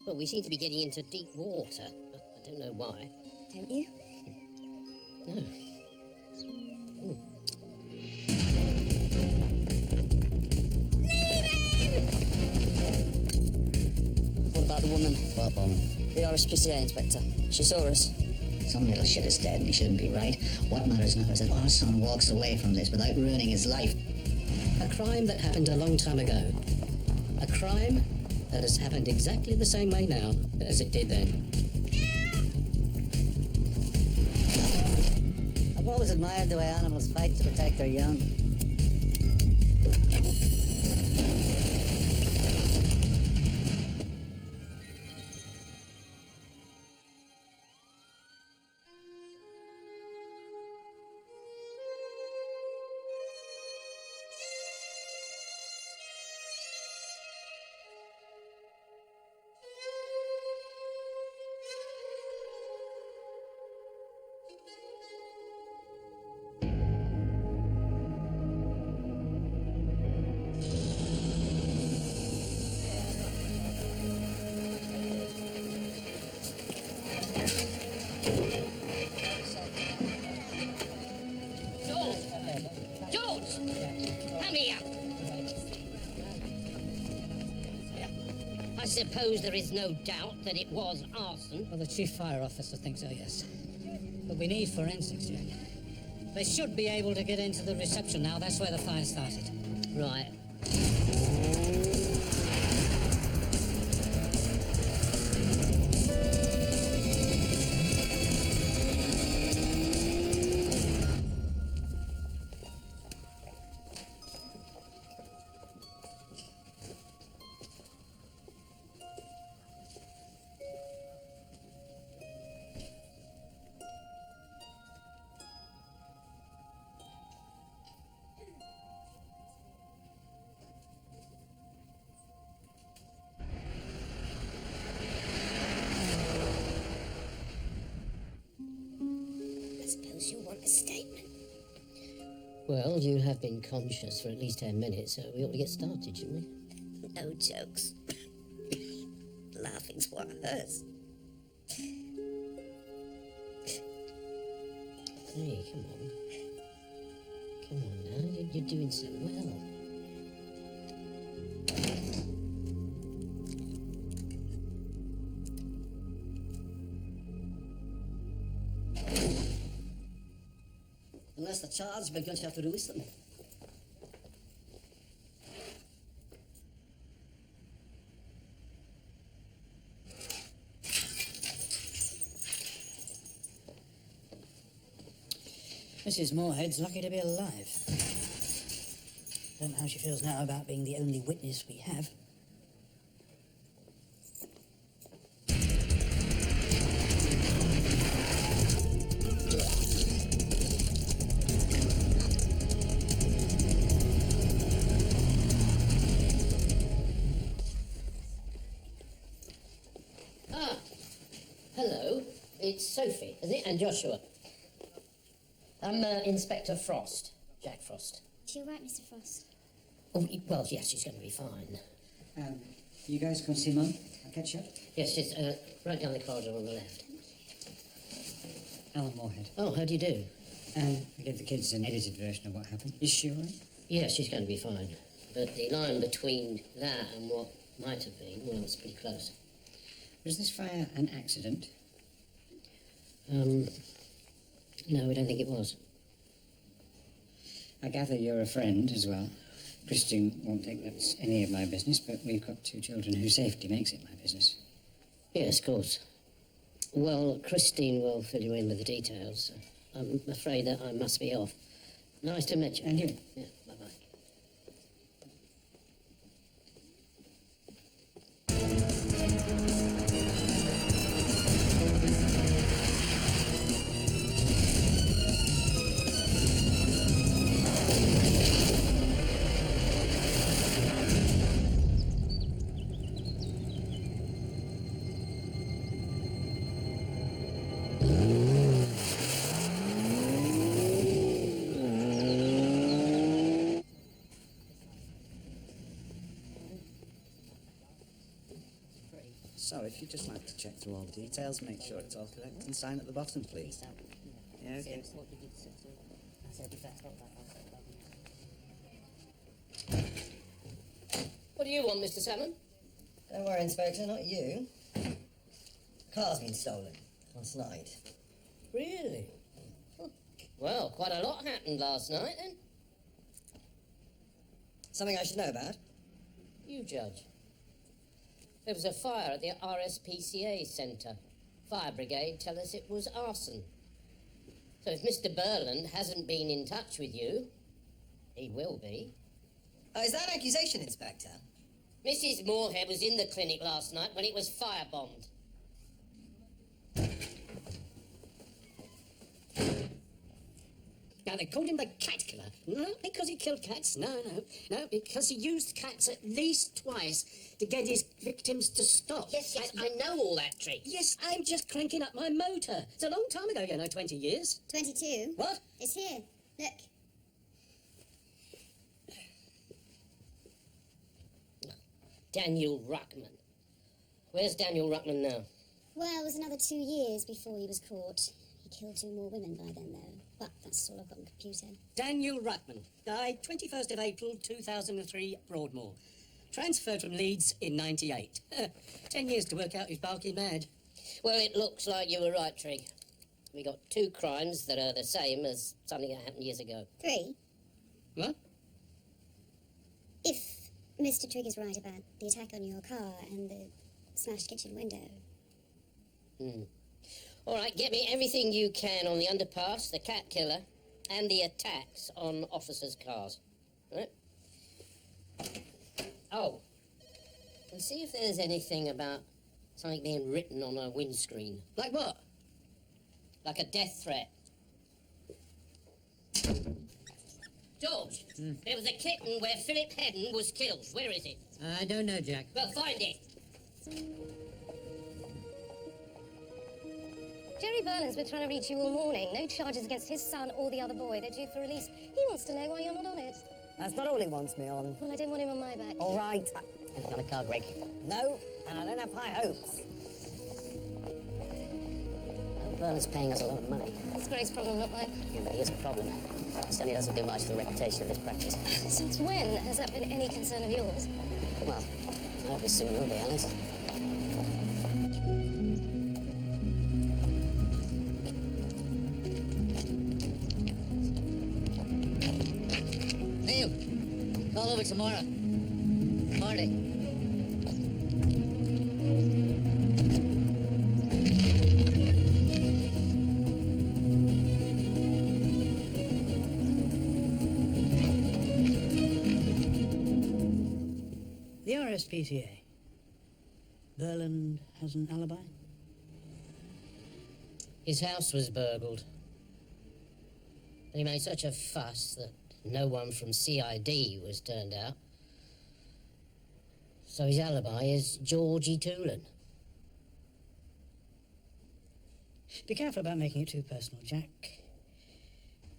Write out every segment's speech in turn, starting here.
Well, we seem to be getting into deep water. I don't know why. Don't you? No. What about the woman? What woman? The RSPCA inspector. She saw us. Some little shit is dead and he shouldn't be right. What matters now is that our son walks away from this without ruining his life. A crime that happened a long time ago. A crime that has happened exactly the same way now as it did then. I've always admired the way animals fight to protect their young. George! Come here! I suppose there is no doubt that it was arson. Well, the chief fire officer thinks so, yes. But we need forensics, Jack. They should be able to get into the reception now. That's where the fire started. Right. I suppose you want a statement. Well, you have been conscious for at least 10 minutes, so we ought to get started, shouldn't we? No jokes. Laughing's what hurts. Hey, come on. Come on now, you're doing so well. Unless the charge, we're going to have to release them. Mrs. Moorhead's lucky to be alive. Don't know how she feels now about being the only witness we have. Ah, hello. It's Sophie, is it? And Joshua. I'm Inspector Frost, Jack Frost. Is she all right, Mr. Frost? Oh, well, yes, she's going to be fine. You guys go and see Mum? I'll catch you up. Yes, she's right down the corridor on the left. Alan Moorhead. Oh, how do you do? I gave the kids an edited version of what happened. Is she all right? Yes, she's going to be fine. But the line between that and what might have been, well, it's pretty close. Was this fire an accident? No, we don't think it was. I gather you're a friend as well. Christine won't think that's any of my business, but we've got two children whose safety makes it my business. Yes, of course. Well, Christine will fill you in with the details. I'm afraid that I must be off. Nice to meet you. And you? Yeah, bye-bye. So, if you'd just like to check through all the details, make sure it's all correct, and sign at the bottom, please. Yeah, okay. What do you want, Mr. Salmon? Don't worry, Inspector, not you. The car's been stolen last night. Really? Well, quite a lot happened last night, then. Something I should know about? You judge. There was a fire at the RSPCA centre. Fire brigade tell us it was arson. So if Mr. Burland hasn't been in touch with you, he will be. Oh, is that an accusation, Inspector? Mrs. Moorhead was in the clinic last night when it was firebombed. Now, they called him the cat killer. Not because he killed cats. No, because he used cats at least twice to get his victims to stop. Yes, I know all that trick. Yes, I'm just cranking up my motor. It's a long time ago, 20 years. 22. What? It's here. Look. Daniel Ruckman. Where's Daniel Ruckman now? Well, it was another 2 years before he was caught. He killed 2 more women by then, though. But that's all I've got on the computer. Daniel Ruckman died 21st of April 2003, Broadmoor. Transferred from Leeds in 98. 10 years to work out who's bulky mad. Well, it looks like you were right, Trig. We got 2 crimes that are the same as something that happened years ago. 3. What? If Mr. Trigg is right about the attack on your car and the smashed kitchen window. All right, get me everything you can on the underpass, the cat killer, and the attacks on officers' cars. Right? Oh, and see if there's anything about something being written on a windscreen. Like what? Like a death threat. George, there was a kitten where Philip Hedden was killed. Where is it? I don't know, Jack. Well, find it. Jerry Berlin's been trying to reach you all morning. No charges against his son or the other boy. They're due for release. He wants to know why you're not on it. That's not all he wants me on. Well, I don't want him on my back. All right. It's not a car, Greg. No, and I don't have high hopes. Berlin's paying us a lot of money. It's Greg's problem, not mine. Yeah, but here's a problem. Stanley doesn't do much for the reputation of this practice. Since when has that been any concern of yours? Well, I hope it soon will be, Alice. Neil, call over tomorrow. Party. The RSPCA. Berland has an alibi? His house was burgled. He made such a fuss that no one from CID was turned out. So his alibi is Georgie Toolan. Be careful about making it too personal, Jack.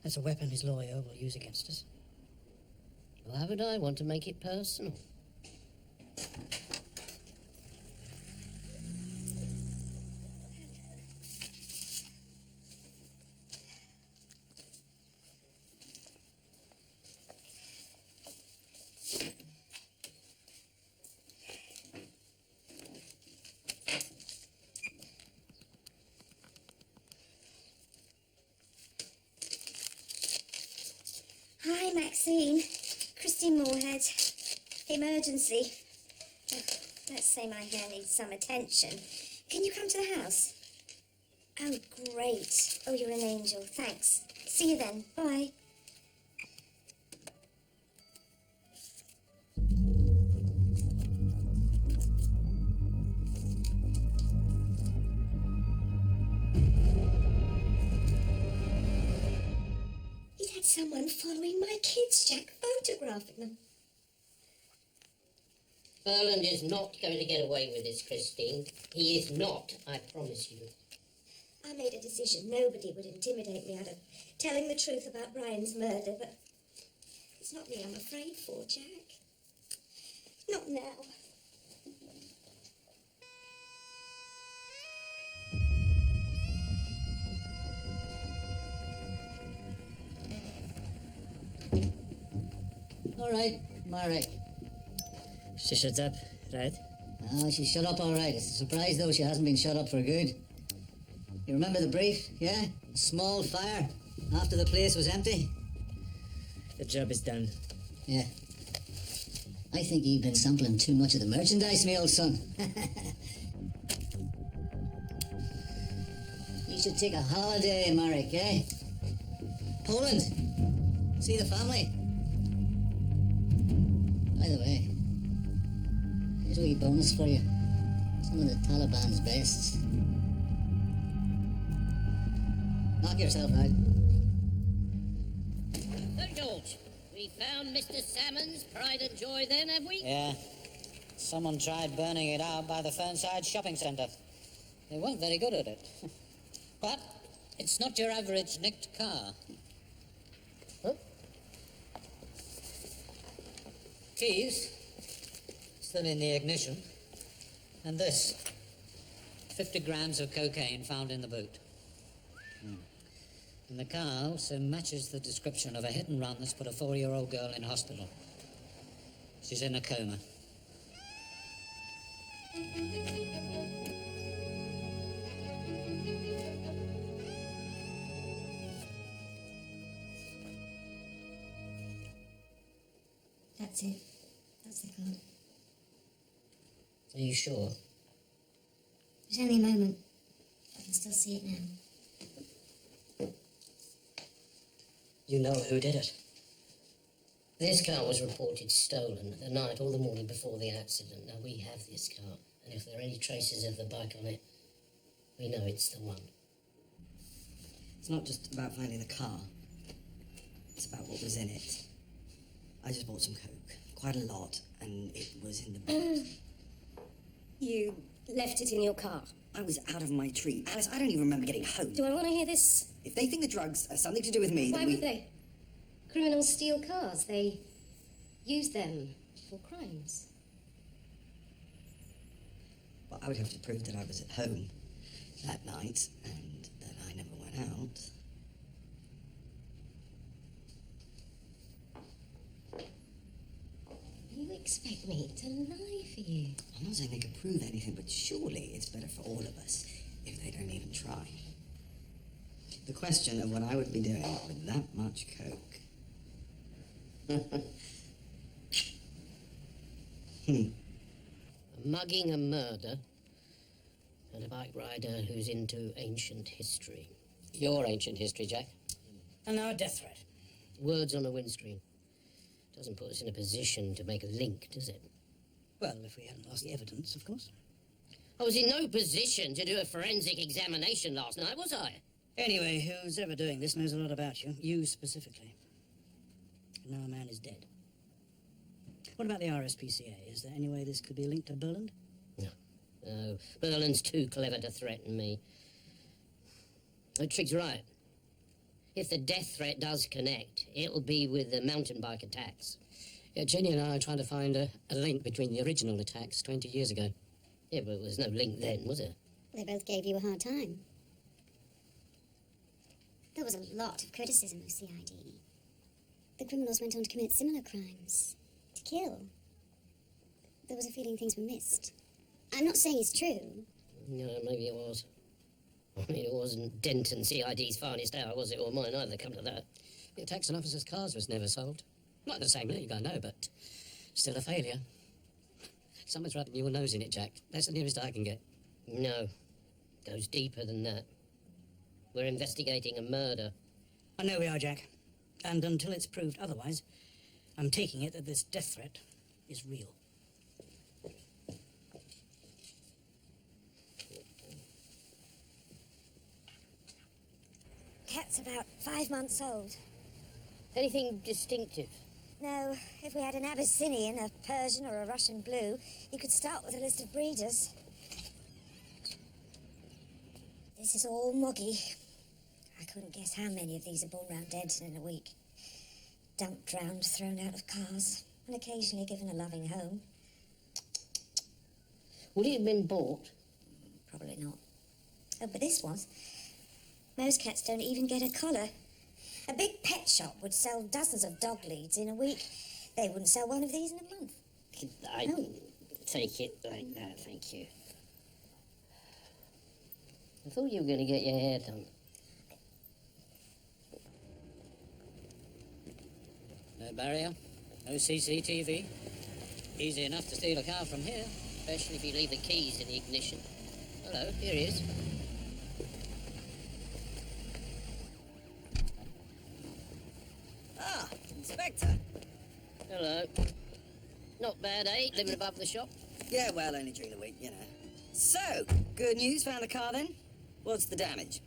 That's a weapon his lawyer will use against us. Why would I want to make it personal? Hi, Maxine. Christine Moorhead. Emergency. Oh, let's say my hair needs some attention. Can you come to the house? Oh, great. Oh, you're an angel. Thanks. See you then. Bye. He's had someone following my kids, Jack, photographing them. Berland is not going to get away with this, Christine. He is not, I promise you. I made a decision. Nobody would intimidate me out of telling the truth about Brian's murder, but it's not me I'm afraid for, Jack. Not now. all right, Marek. She shuts up, right? Oh, she's shut up all right. It's a surprise, though, she hasn't been shut up for good. You remember the brief, yeah? A small fire after the place was empty? The job is done. Yeah. I think you've been sampling too much of the merchandise, me old son. You should take a holiday, Marek, eh? Poland. See the family. By the way, here's a wee bonus for you. Some of the Taliban's best. Knock yourself out. So, George, we found Mr. Salmon's pride and joy then, have we? Yeah. Someone tried burning it out by the Fernside shopping centre. They weren't very good at it. But it's not your average nicked car. Huh? Keys, still in the ignition. And this, 50 grams of cocaine found in the boot. And the car also matches the description of a hit and run that's put a 4-year-old girl in hospital. She's in a coma. That's it. That's the card. Are you sure? It's only a moment. I can still see it now. You know who did it? This car was reported stolen the night or the morning before the accident. Now, we have this car, and if there are any traces of the bike on it, we know it's the one. It's not just about finding the car. It's about what was in it. I just bought some coke. Quite a lot, and it was in the boot. You left it in your car. I was out of my tree. Alice, I don't even remember getting home. Do I want to hear this? If they think the drugs are something to do with me, Why then would they? Criminals steal cars. They use them for crimes. Well, I would have to prove that I was at home that night and that I never went out. You expect me to lie for you? I'm not saying they could prove anything, but surely it's better for all of us if they don't even try. The question of what I would be doing with that much coke. A mugging, a murder, and a bike rider who's into ancient history. Your ancient history, Jack. And now a death threat. Words on a windscreen. Doesn't put us in a position to make a link, does it? Well, if we hadn't lost the evidence, of course. I was in no position to do a forensic examination last night, was I? Anyway, who's ever doing this knows a lot about you. You specifically. And now a man is dead. What about the RSPCA? Is there any way this could be linked to Berland? No, Berlin's too clever to threaten me. Trig's right. If the death threat does connect, it'll be with the mountain bike attacks. Yeah, Jenny and I are trying to find a link between the original attacks 20 years ago. Yeah, but there was no link then, was there? They both gave you a hard time. There was a lot of criticism of CID. The criminals went on to commit similar crimes. To kill. There was a feeling things were missed. I'm not saying it's true. No, maybe it was. I mean, it wasn't Denton CID's finest hour, was it? Or mine either, come to that. The attacks on officers' cars was never solved. Not the same league, I know, but still a failure. Someone's rubbing your nose in it, Jack. That's the nearest I can get. No. Goes deeper than that. We're investigating a murder. I know we are, Jack. And until it's proved otherwise, I'm taking it that this death threat is real. Cat's about 5 months old. Anything distinctive? No, if we had an Abyssinian, a Persian, or a Russian blue, you could start with a list of breeders. This is all muggy. I couldn't guess how many of these are born round Denton in a week. Dumped, drowned, thrown out of cars, and occasionally given a loving home. Would it have been bought? Probably not. Oh, but this was. Most cats don't even get a collar. A big pet shop would sell dozens of dog leads in a week. They wouldn't sell one of these in a month. I No. take it like that, thank you. I thought you were going to get your hair done. No barrier, no CCTV. Easy enough to steal a car from here. Especially if you leave the keys in the ignition. Hello, here he is. Ah, Inspector. Hello. Not bad, eh? Living above the shop. Yeah, well, only during the week, you know. So, good news, found the car then? What's the damage?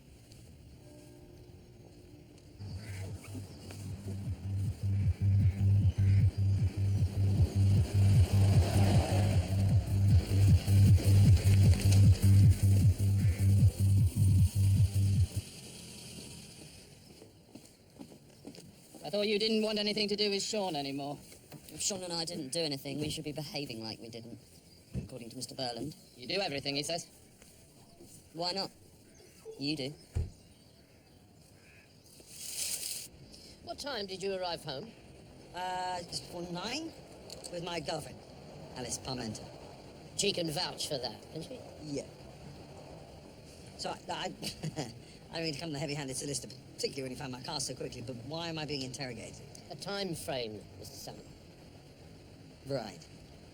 I thought you didn't want anything to do with Sean anymore. If Sean and I didn't do anything, we should be behaving like we didn't, according to Mr. Burland. You do everything, he says. Why not? You do. What time did you arrive home? Just before 9, with my girlfriend, Alice Parmenter. She can vouch for that, can she? Yeah. So, I I don't mean to come the heavy-handed solicitor, particularly when you found my car so quickly, but why am I being interrogated? A time frame, Mr. Salmon. Right.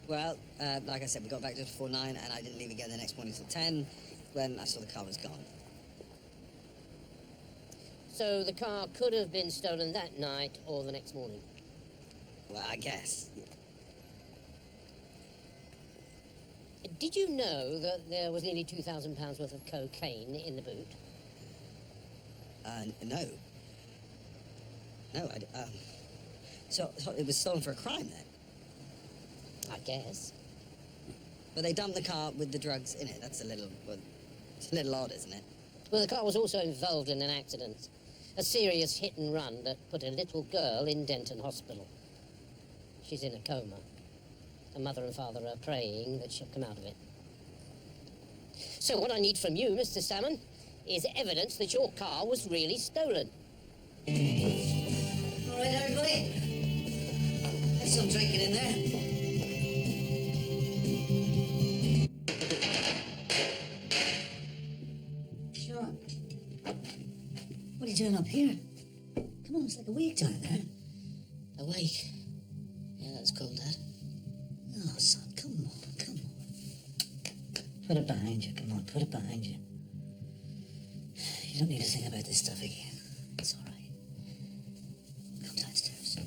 Well, like I said, we got back just before 9, and I didn't leave again the next morning till 10, when I saw the car was gone. So the car could have been stolen that night or the next morning. Well, I guess. Did you know that there was nearly £2,000 worth of cocaine in the boot? No. No, so it was stolen for a crime, then? I guess. But they dumped the car with the drugs in it. That's a little, well, it's a little odd, isn't it? Well, the car was also involved in an accident. A serious hit and run that put a little girl in Denton Hospital. She's in a coma. Her mother and father are praying that she'll come out of it. So what I need from you, Mr. Salmon, is evidence that your car was really stolen. All right, everybody. There's some drinking in there. Sean, what are you doing up here? Come on, it's like a week down there. A week. Yeah, that's cool, Dad. Oh, son, come on, come on. Put it behind you, come on, put it behind you. You don't need to think about this stuff again. It's all right. Come downstairs.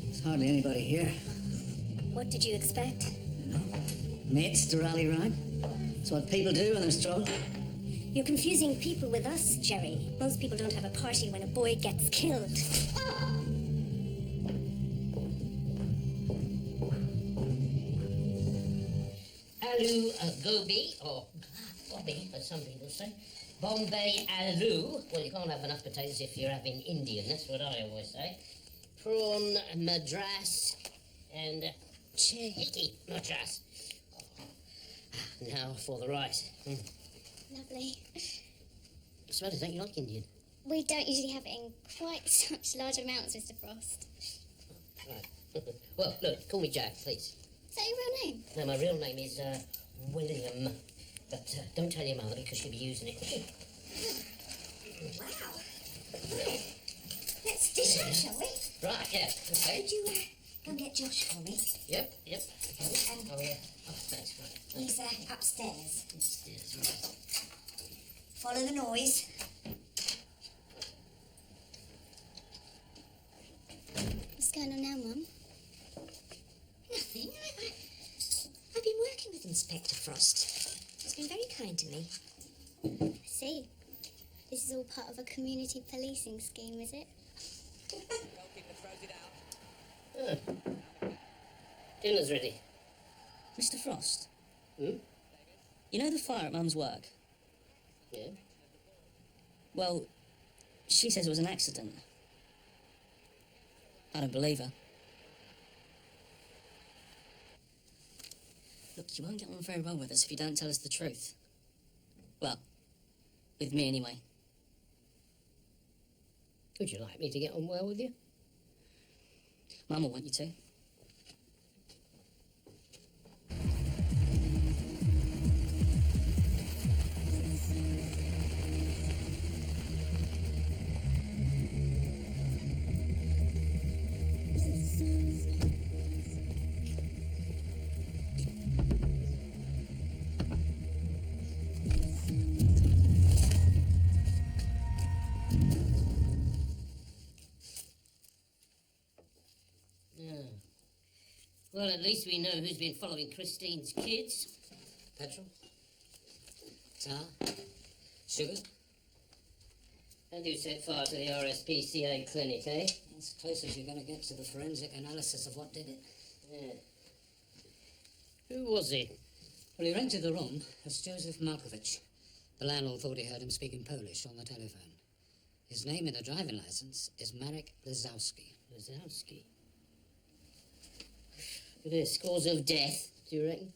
There's hardly anybody here. What did you expect? Mates to rally round. It's what people do when there's trouble. You're confusing people with us, Jerry. Most people don't have a party when a boy gets killed. Aloo gobi, or bobby, as some people say. Bombay aloo. Well, you can't have enough potatoes if you're having Indian, that's what I always say. Prawn madras and chicky madras. Now for the rice. Lovely. Suppose don't you like Indian? We don't usually have it in quite such large amounts, Mr. Frost. Right. Well, look, call me Jack, please. Is that your real name? No, my real name is William. But don't tell your mother because she'll be using it. Wow. Let's dish out, shall we? Right, yeah, okay. Could you go and get Josh for me? Yep. Oh, yeah. Oh, that's right. He's upstairs. Yes, right. Follow the noise. What's going on now, Mum? Nothing. I've been working with Inspector Frost. He's been very kind to me. I see. This is all part of a community policing scheme, is it? Dinner's ready. Mr. Frost, Hmm? you know the fire at Mum's work? Yeah. Well, she says it was an accident. I don't believe her. Look, you won't get on very well with us if you don't tell us the truth. Well, with me anyway. Would you like me to get on well with you? Mum will want you to. Well, at least we know who's been following Christine's kids. Petrol? Tar? Sugar? And you set fire to the RSPCA clinic, eh? That's as close as you're going to get to the forensic analysis of what did it. Yeah. Who was he? Well, he rented the room as Joseph Markovich. The landlord thought he heard him speaking Polish on the telephone. His name in the driving license is Marek Lizowski. Lizowski? This cause of death, do you reckon?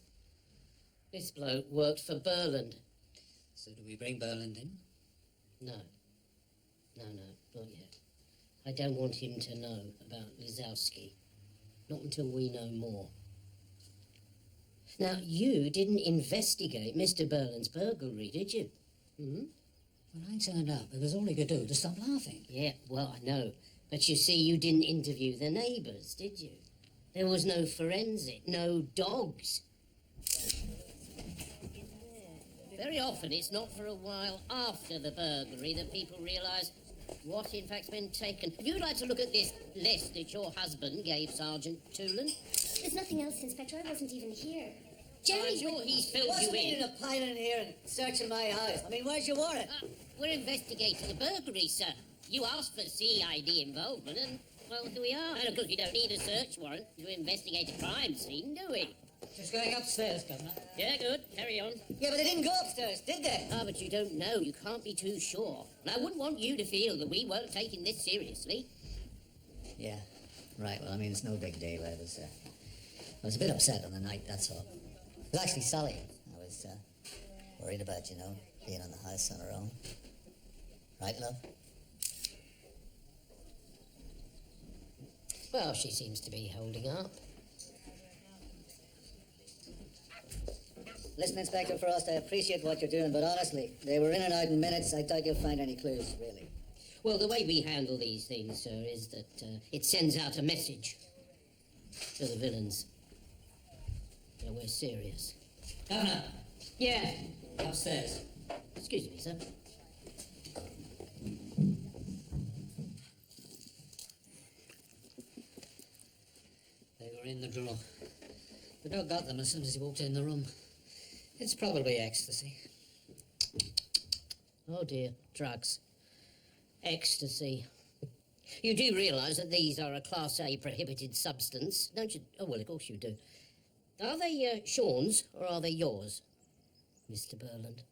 This bloke worked for Berland. So do we bring Berland in? No. No, not yet. I don't want him to know about Lizowski. Not until we know more. Now, you didn't investigate Mr. Berland's burglary, did you? Hmm? When I turned up, it was all he could do to stop laughing. Yeah, well, I know. But you see, you didn't interview the neighbours, did you? There was no forensic, no dogs. Very often it's not for a while after the burglary that people realise what in fact's been taken. Would you like to look at this list that your husband gave Sergeant Toolan? There's nothing else, Inspector. I wasn't even here. I'm sure he's filled What's you the meaning in. of piling in here and searching my house? I mean, where's your warrant? We're investigating the burglary, sir. You asked for CID involvement and, well, here we are. And of course we don't need a search warrant to investigate a crime scene, do we? Just going upstairs, Governor. Yeah, good. Carry on. Yeah, but they didn't go upstairs, did they? Ah, but you don't know. You can't be too sure. And I wouldn't want you to feel that we weren't taking this seriously. Yeah, right. Well, I mean, it's no big deal. I was a bit upset on the night, that's all. It was actually Sally. I was worried about, being on the house on her own. Right, love? Well, she seems to be holding up. Listen, Inspector Frost, I appreciate what you're doing, but honestly, they were in and out in minutes. I doubt you'll find any clues, really. Well, the way we handle these things, sir, is that it sends out a message to the villains. that we're serious. Governor, Yeah. upstairs. Excuse me, sir. They were in the drawer. The dog got them as soon as he walked in the room. It's probably ecstasy. Oh dear, drugs. Ecstasy. You do realise that these are a Class A prohibited substance, don't you? Oh, well, of course you do. Are they Sean's or are they yours, Mr. Berland?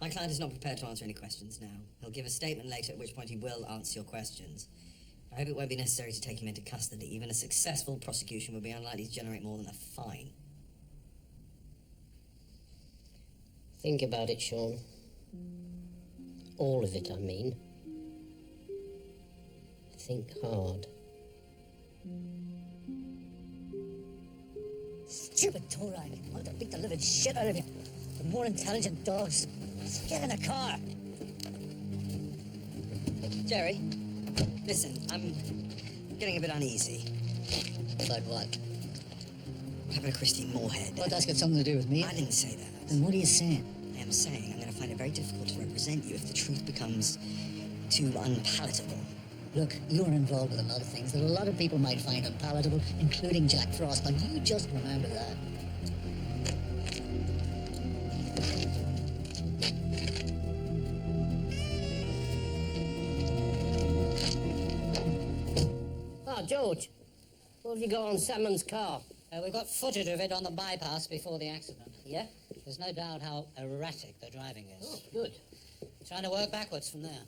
My client is not prepared to answer any questions now. He'll give a statement later, at which point he will answer your questions. I hope it won't be necessary to take him into custody. Even a successful prosecution would be unlikely to generate more than a fine. Think about it, Sean. All of it, I mean. Think hard. Stupid tow ride. I want to beat the living shit out of you. The more intelligent dogs. Just get in the car. Jerry, listen, I'm getting a bit uneasy. About what? What happened to Christine Moorhead? Well, that's got something to do with me. I didn't say that. Then what are you saying? I am saying I'm going to find it very difficult to represent you if the truth becomes too unpalatable. Look, you're involved with a lot of things that a lot of people might find unpalatable, including Jack Frost, but you just remember that. Ah, George, what have you got on Salmon's car? We got footage of it on the bypass before the accident. Yeah? There's no doubt how erratic the driving is. Oh, good. Trying to work backwards from there.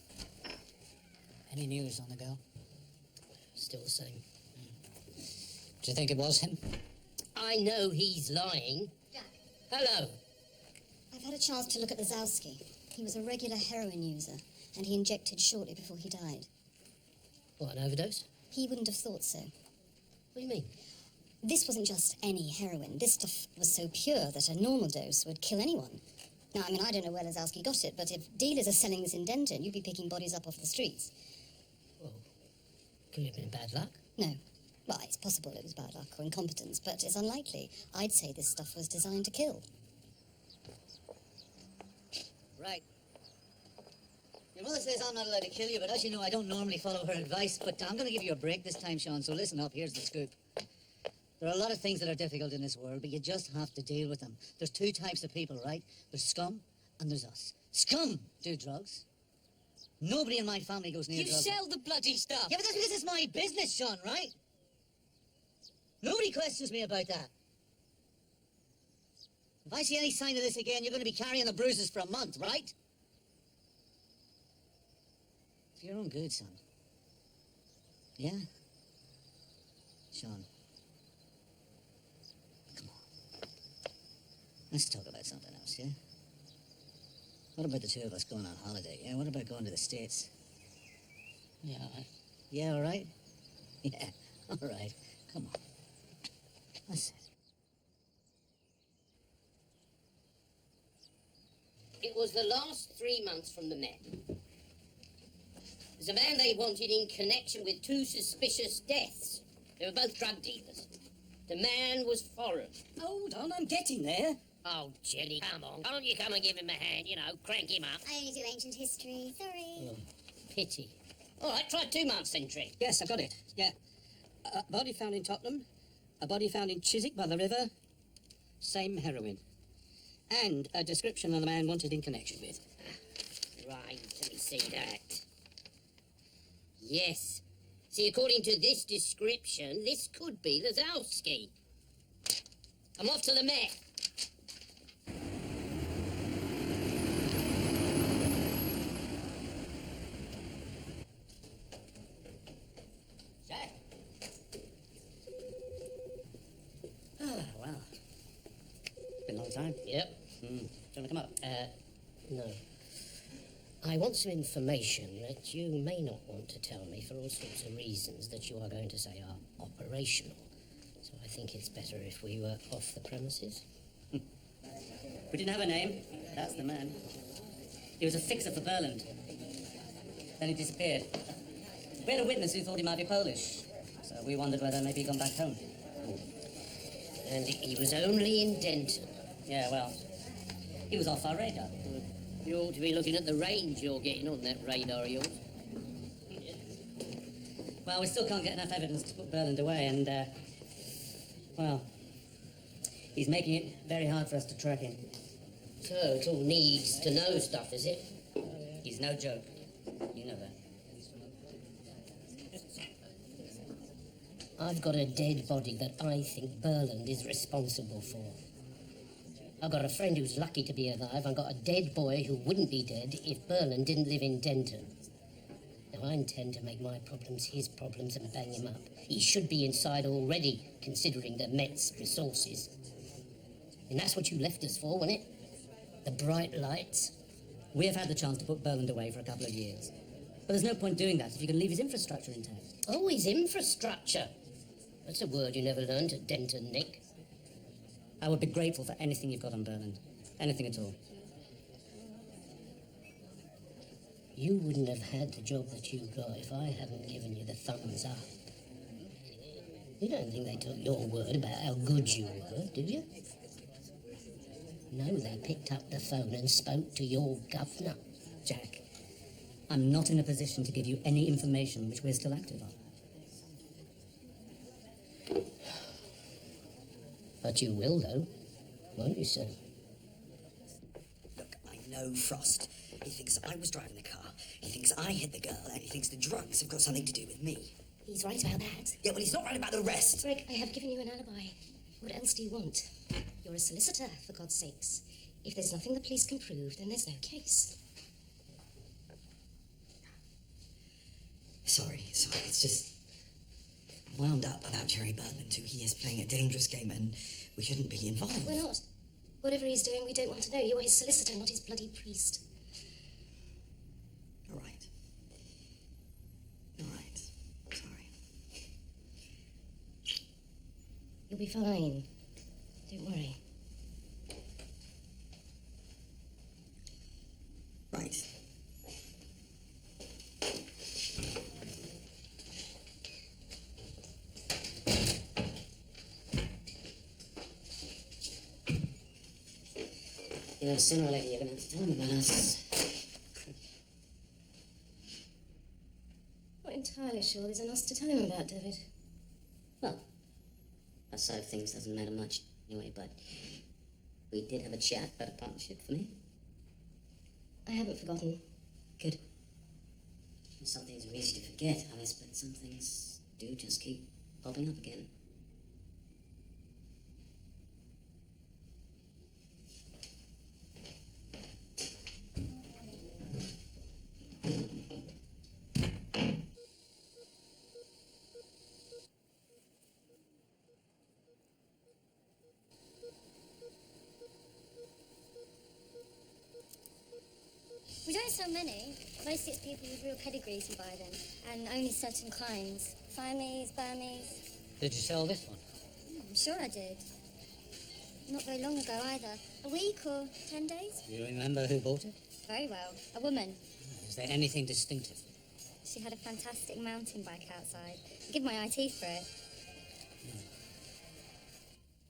Any news on the girl? Still the same. Do you think it was him? I know he's lying. Jack. Hello. I've had a chance to look at Lazowski. He was a regular heroin user, and he injected shortly before he died. What, an overdose? He wouldn't have thought so. What do you mean? This wasn't just any heroin. This stuff was so pure that a normal dose would kill anyone. Now, I mean, I don't know where Lazowski got it, but if dealers are selling this in Denton, you'd be picking bodies up off the streets. Well, could it have been bad luck? No. Well, it's possible it was bad luck or incompetence, but it's unlikely. I'd say this stuff was designed to kill. Right. Your mother says I'm not allowed to kill you, but as you know, I don't normally follow her advice. But I'm going to give you a break this time, Sean, so listen up. Here's the scoop. There are a lot of things that are difficult in this world, but you just have to deal with them. There's two types of people, right? There's scum and there's us. Scum do drugs. Nobody in my family goes near You drugs. sell the bloody stuff. Yeah, but that's because it's my business, Sean, right? Nobody questions me about that. If I see any sign of this again, you're going to be carrying the bruises for a month, right? For your own good, son. Yeah? Sean. Come on. Let's talk about something else, yeah? What about the two of us going on holiday, yeah? What about going to the States? Yeah. Yeah, all right? Yeah, all right. Come on. That's it. It was the last 3 months from the Met. There's a man they wanted in connection with 2 suspicious deaths. They were both drug dealers. The man was foreign. Hold on, I'm getting there. Oh, Jenny, come on. Can't you come and give him a hand, crank him up? I only do ancient history. Sorry. Oh, pity. All right, try 2 months then, Trent. Yes, I got it. Yeah. A body found in Tottenham. A body found in Chiswick by the river. Same heroin. And a description of the man wanted in connection with. Right, let me see that. Yes. See, according to this description, this could be Lazowski. I'm off to the Met. Jack. Ah, well. Been a long time. Yep. Do you want to come up? No. I want some information that you may not want to tell me for all sorts of reasons that you are going to say are operational. So I think it's better if we were off the premises. We didn't have a name. That's the man. He was a fixer for Berland. Then he disappeared. We had a witness who thought he might be Polish. So we wondered whether maybe he'd gone back home. And he was only in Denton. Yeah, well, he was off our radar. You ought to be looking at the range you're getting on that radar of yours. Well, we still can't get enough evidence to put Berland away, and, well, he's making it very hard for us to track him. So it's all needs to know stuff, is it? He's no joke. You know that. I've got a dead body that I think Berland is responsible for. I've got a friend who's lucky to be alive. I've got a dead boy who wouldn't be dead if Berland didn't live in Denton. Now, I intend to make my problems his problems and bang him up. He should be inside already, considering the Met's resources. And that's what you left us for, wasn't it? The bright lights. We have had the chance to put Berland away for a couple of years. But there's no point doing that if you can leave his infrastructure intact. Oh, his infrastructure. That's a word you never learned at Denton, Nick. I would be grateful for anything you've got on Berland. Anything at all. You wouldn't have had the job that you got if I hadn't given you the thumbs up. You don't think they took your word about how good you were, do you? No, they picked up the phone and spoke to your governor. Jack, I'm not in a position to give you any information which we're still active on. But you will, though, won't you, sir? Look, I know Frost. He thinks I was driving the car. He thinks I hit the girl, and he thinks the drugs have got something to do with me. He's right about that. Yeah, well, he's not right about the rest. Greg, I have given you an alibi. What else do you want? You're a solicitor, for God's sakes. If there's nothing the police can prove, then there's no case. Sorry. It's just wound up about Jerry Bertland, who he is playing a dangerous game, and we shouldn't be involved. We're not. Whatever he's doing, we don't want to know. You're his solicitor, not his bloody priest. All right. Sorry. You'll be fine. Don't worry. Right. You know, sooner or later you're going to have to tell them about us. Not entirely sure there's enough to tell him about, David. Well, that side of things doesn't matter much anyway, but we did have a chat about a partnership for me. I haven't forgotten. Good. Some things are easy to forget, Alice, but some things do just keep popping up again. We don't sell many. Mostly it's people with real pedigrees who buy them, and only certain kinds. Siamese, Burmese. Did you sell this one? I'm sure I did. Not very long ago either. A week or 10 days? Do you remember who bought it? Very well. A woman. Is there anything distinctive? She had a fantastic mountain bike outside. I'd give my eye teeth for it.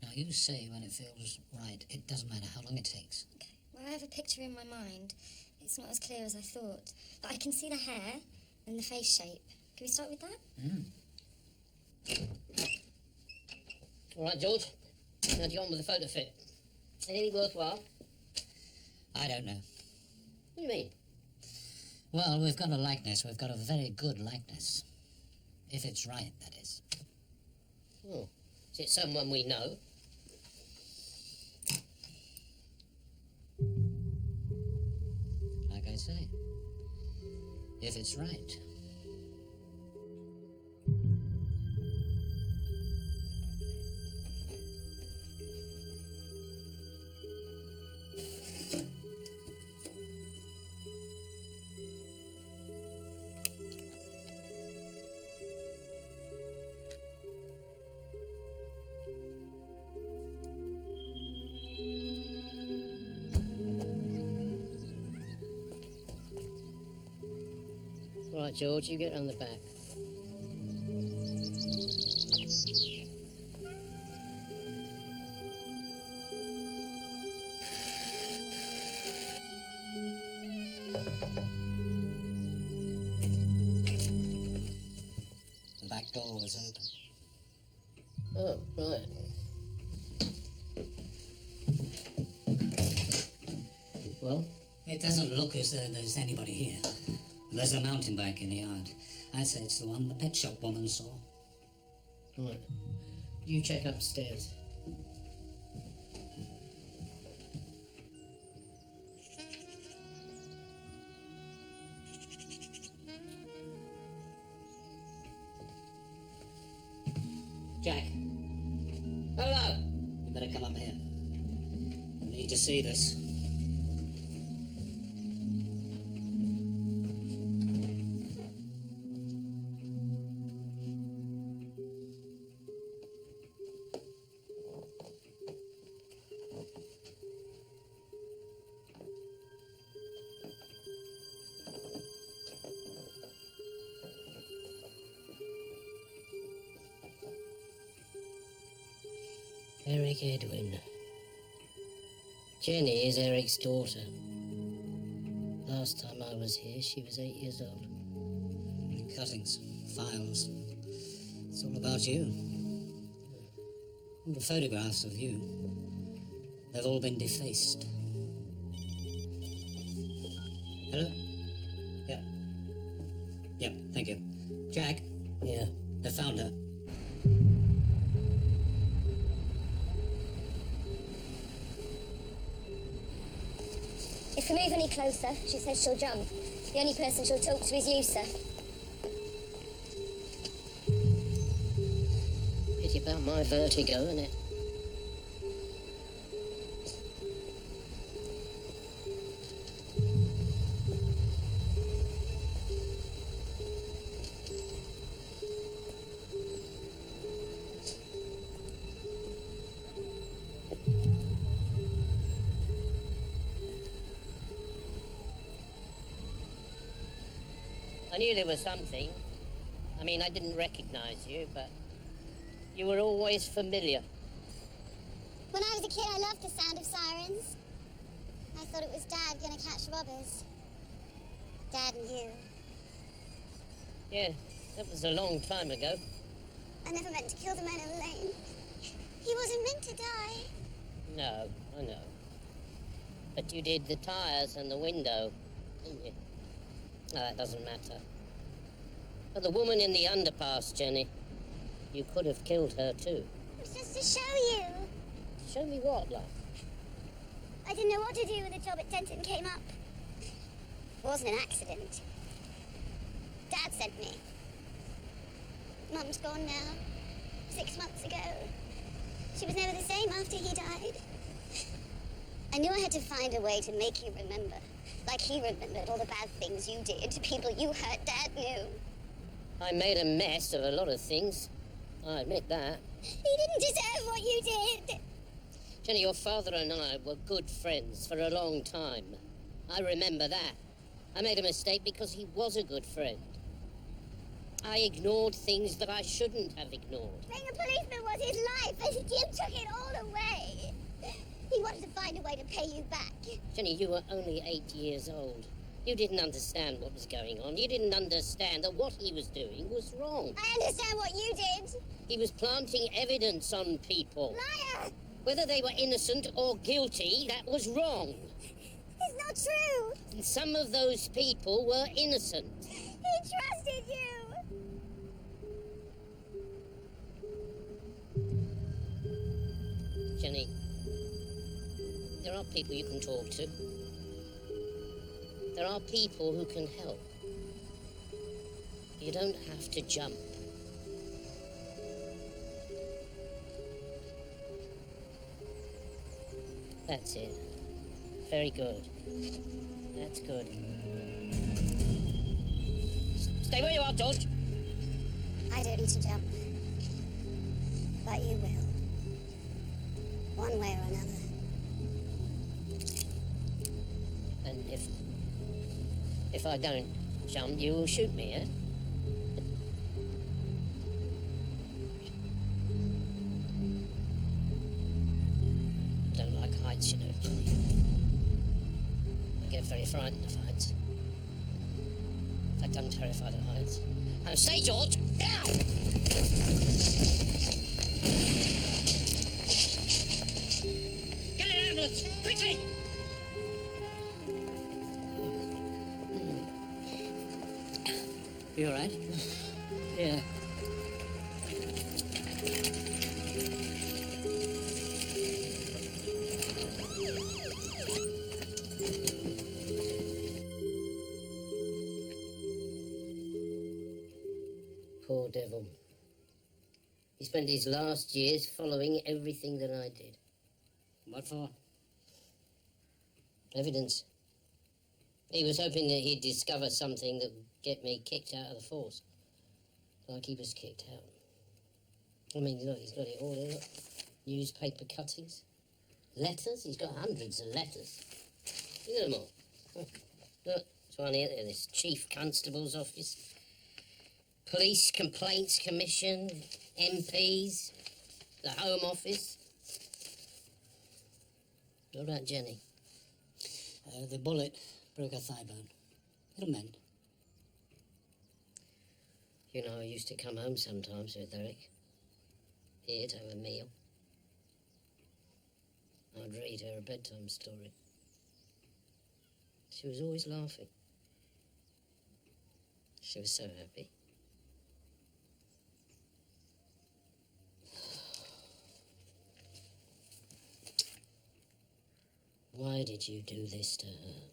Now, you say when it feels right. It doesn't matter how long it takes. Okay. Well, I have a picture in my mind. It's not as clear as I thought. But I can see the hair and the face shape. Can we start with that? All right, George. How do you get on with the photo fit? Anything worthwhile? I don't know. What do you mean? Well, we've got a likeness. We've got a very good likeness. If it's right, that is. Oh. Is it someone we know? Like I say, if it's right. All right, George, you get on the back. The back door was open. Oh, right. Well? It doesn't look as though there's anybody here. There's a mountain bike in the yard. I'd say it's the one the pet shop woman saw. Right. You check upstairs. Jack. Hello! You better come up here. I need to see this. Eric Edwin. Jenny is Eric's daughter. Last time I was here, she was 8 years old. Cuttings, files. It's all about you. All the photographs of you. They've all been defaced. Hello? Yeah. Yeah, thank you. Jack? Yeah. They found her. any closer, she says she'll jump. The only person she'll talk to is you, sir. Pity about my vertigo, isn't it? I knew there was something. I mean, I didn't recognize you, but you were always familiar. When I was a kid, I loved the sound of sirens. I thought it was Dad gonna catch robbers. Dad and you. Yeah, that was a long time ago. I never meant to kill the man in the lane. He wasn't meant to die. No, I know. But you did the tires and the window, didn't you? No, that doesn't matter. But the woman in the underpass, Jenny, you could have killed her too. It was just to show you. Show me what, love? I didn't know what to do when the job at Denton came up. It wasn't an accident. Dad sent me. Mum's gone now. 6 months ago. She was never the same after he died. I knew I had to find a way to make you remember. Like he remembered all the bad things you did to people you hurt. Dad knew. I made a mess of a lot of things. I admit that. He didn't deserve what you did. Jenny, your father and I were good friends for a long time. I remember that. I made a mistake because he was a good friend. I ignored things that I shouldn't have ignored. Being a policeman was his life, and Jim took it all away. He wanted to find a way to pay you back. Jenny, you were only 8 years old. You didn't understand what was going on. You didn't understand that what he was doing was wrong. I understand what you did. He was planting evidence on people. Liar! Whether they were innocent or guilty, that was wrong. It's not true. And some of those people were innocent. He trusted you. Jenny, there are people you can talk to. There are people who can help. You don't have to jump. That's it. Very good. That's good. Stay where you are, George. I don't need to jump. But you will. One way or another. And if I don't jump, you will shoot me, eh? Don't like heights, you know, Johnny. I get very frightened of heights. In fact, I'm terrified of heights. Now, stay, George! Ow! Get an ambulance! Quickly! You all right? Yeah. Poor devil. He spent his last years following everything that I did. What for? Evidence. He was hoping that he'd discover something that would get me kicked out of the force. Like he was kicked out. I mean, look, he's got it all here. Look. Newspaper cuttings. Letters. He's got hundreds of letters. Look at them all. Look, there's one here. This Chief Constable's office. Police Complaints Commission. MPs. The Home Office. What about Jenny? The bullet broke her thigh bone. It'll mend. You know, I used to come home sometimes with Eric. Here to have a meal. I'd read her a bedtime story. She was always laughing. She was so happy. Why did you do this to her?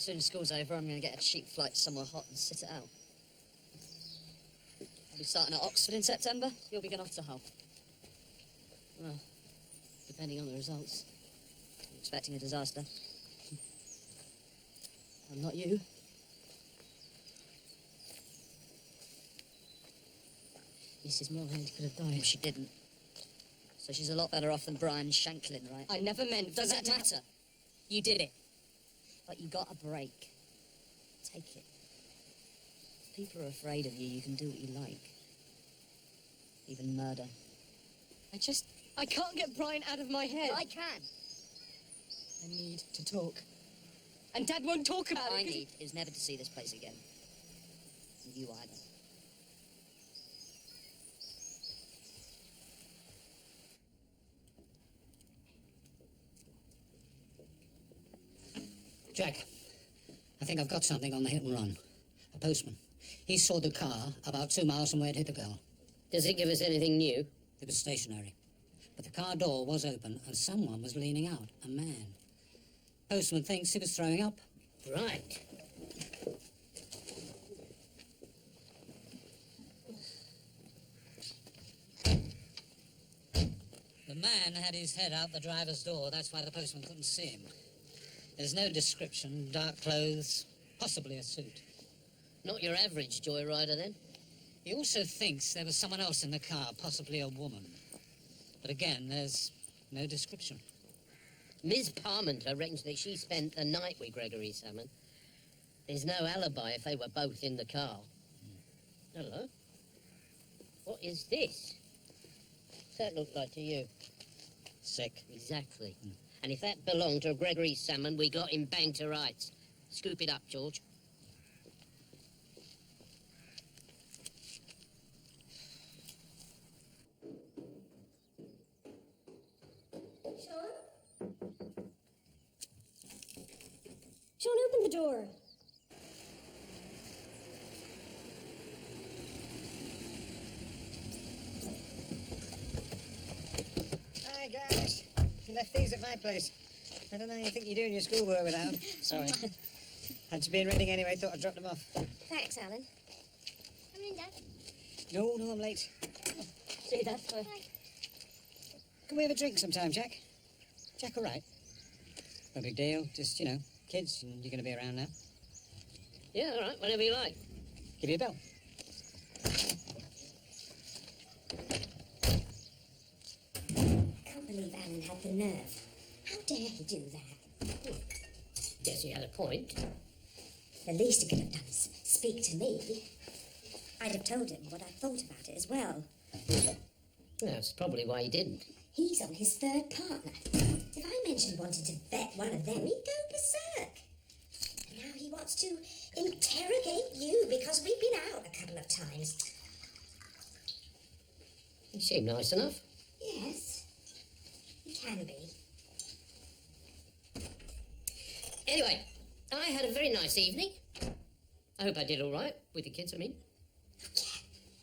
As soon as school's over, I'm going to get a cheap flight somewhere hot and sit it out. I'll be starting at Oxford in September. You'll be going off to Hull. Well, depending on the results. I'm expecting a disaster. I'm not you. Mrs. Mulhead could have died. She didn't. So she's a lot better off than Brian Shanklin, right? I never meant... Does that matter? You did it. But you got a break. Take it. If people are afraid of you, you can do what you like. Even murder. I can't get Brian out of my head. I can. I need to talk. And Dad won't talk about it. All I need is never to see this place again. And you either. Jack, I think I've got something on the hit and run. A postman. He saw the car about 2 miles from where it hit the girl. Does it give us anything new? It was stationary. But the car door was open and someone was leaning out. A man. Postman thinks he was throwing up. Right. The man had his head out the driver's door. That's why the postman couldn't see him. There's no description. Dark clothes, possibly a suit. Not your average joyrider, then? He also thinks there was someone else in the car, possibly a woman. But again, there's no description. Ms. Parmenter reckons that she spent the night with Gregory Salmon. There's no alibi if they were both in the car. Hello? What is this? What's that look like to you? Sick. Exactly. And if that belonged to Gregory Salmon, we got him banged to rights. Scoop it up, George. Sean, open the door. Hi, guys. You left these at my place. I don't know how you think you're doing your schoolwork without them. Sorry. Had to be in Reading anyway, thought I'd drop them off. Thanks, Alan. Come in, Dad. No, I'm late. See you, Dad. Bye. Can we have a drink sometime, Jack? Jack all right? No big deal, just, kids, and you're going to be around now. Yeah, all right, whenever you like. Give you a bell. Can't believe Alan had the nerve. How dare he do that? Guess he had a point. The least he could have done is speak to me. I'd have told him what I thought about it as well. That's probably why he didn't. He's on his third partner. If I mentioned wanting to vet one of them, he'd go berserk. And now he wants to interrogate you because we've been out a couple of times. You seem nice enough. Yes, he can be. Anyway, I had a very nice evening. I hope I did all right with the kids, I mean.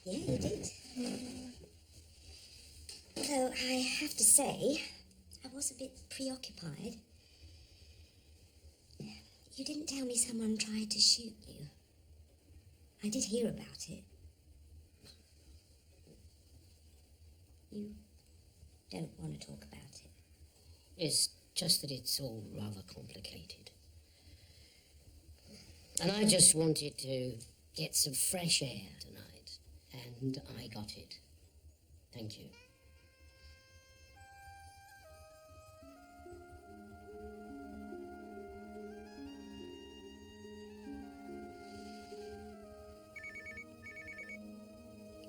Yeah, you did. Though I have to say, I was a bit preoccupied. You didn't tell me someone tried to shoot you. I did hear about it. You don't want to talk about it. It's just that it's all rather complicated. And I just wanted to get some fresh air tonight. And I got it. Thank you.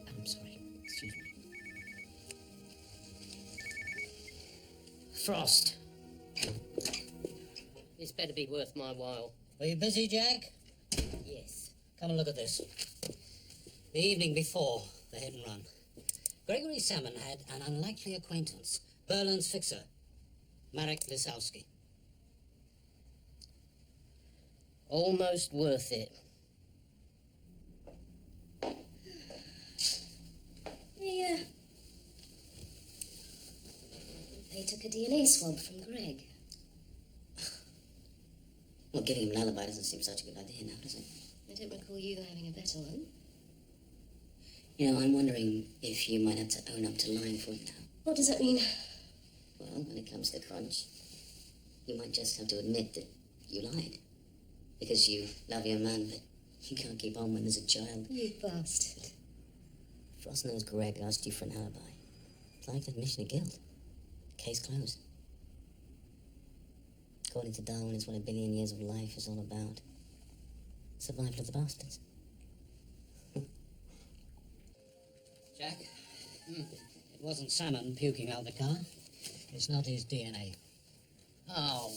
I'm sorry. Excuse me. Frost. This better be worth my while. Were you busy, Jack? Yes. Come and look at this. The evening before the hit and run, Gregory Salmon had an unlikely acquaintance, Berlin's fixer, Marek Lisowski. Almost worth it. They took a DNA swab from Greg. Well, giving him an alibi doesn't seem such a good idea now, does it? I don't recall you having a better one. You know, I'm wondering if you might have to own up to lying for it now. What does that mean? Well, when it comes to crunch, you might just have to admit that you lied. Because you love your man, but you can't keep on when there's a child. You bastard. Frost-nosed Greg asked you for an alibi. It's like admission of guilt. Case closed. According to Darwin, it's what a billion years of life is all about. Survival of the bastards. Jack, it wasn't Salmon puking out the car. It's not his DNA. Oh.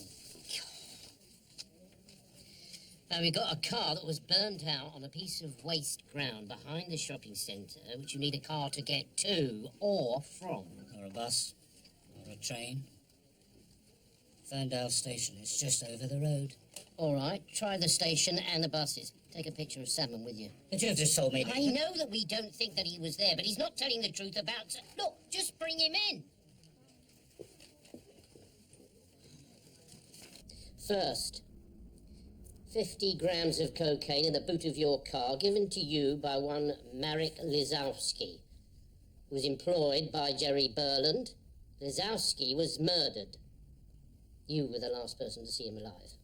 Now, we got a car that was burned out on a piece of waste ground behind the shopping centre, which you need a car to get to or from. Or a bus. Or a train. Ferndale Station is just over the road. All right, try the station and the buses. Take a picture of Salmon with you. But you've just told me... I know that we don't think that he was there, but he's not telling the truth about... Look, just bring him in. First, 50 grams of cocaine in the boot of your car given to you by one Marek Lizowski, who was employed by Jerry Burland. Lizowski was murdered. You were the last person to see him alive.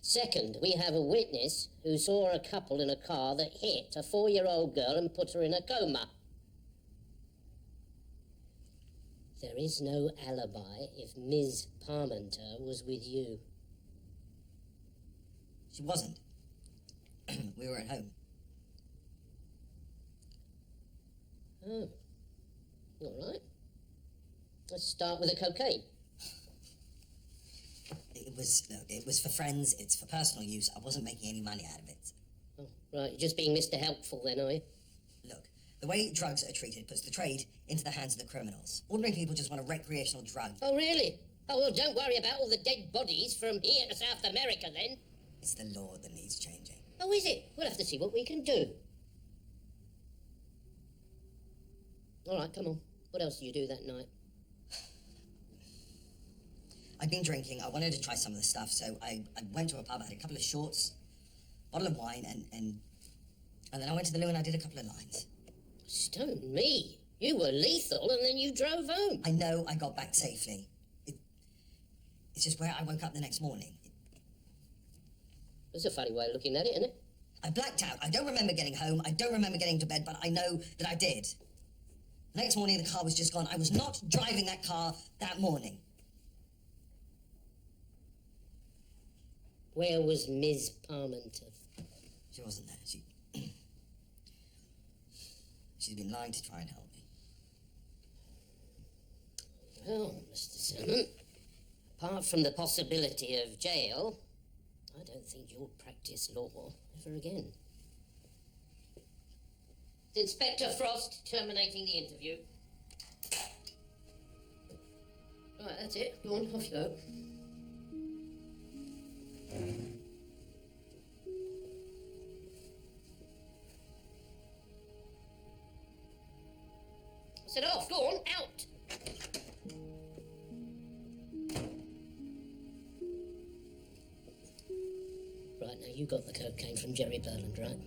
Second, we have a witness who saw a couple in a car that hit a 4-year-old girl and put her in a coma. There is no alibi if Ms. Parmenter was with you. She wasn't. We were at home. Oh. All right. Let's start with the cocaine. It was for friends, it's for personal use. I wasn't making any money out of it. Oh, right, you're just being Mr. Helpful then, are you? Look, the way drugs are treated puts the trade into the hands of the criminals. Ordinary people just want a recreational drug. Oh, really? Oh, well, don't worry about all the dead bodies from here to South America, then. It's the law that needs changing. Oh, is it? We'll have to see what we can do. All right, come on. What else did you do that night? I'd been drinking. I wanted to try some of the stuff, so I went to a pub. I had a couple of shorts, bottle of wine, and then I went to the loo and I did a couple of lines. Stone me. You were lethal and then you drove home. I know I got back safely. It's just where I woke up the next morning. That's a funny way of looking at it, isn't it? I blacked out. I don't remember getting home. I don't remember getting to bed, but I know that I did. The next morning, the car was just gone. I was not driving that car that morning. Where was Ms. Parmenter? She wasn't there. She's been lying to try and help me. Well, Mr. Salmon, apart from the possibility of jail, I don't think you'll practice law ever again. Inspector Frost terminating the interview. Right, that's it. Go on, off you go. Set off. Go on, out. Right, now you got the cocaine from Jerry Burland, right?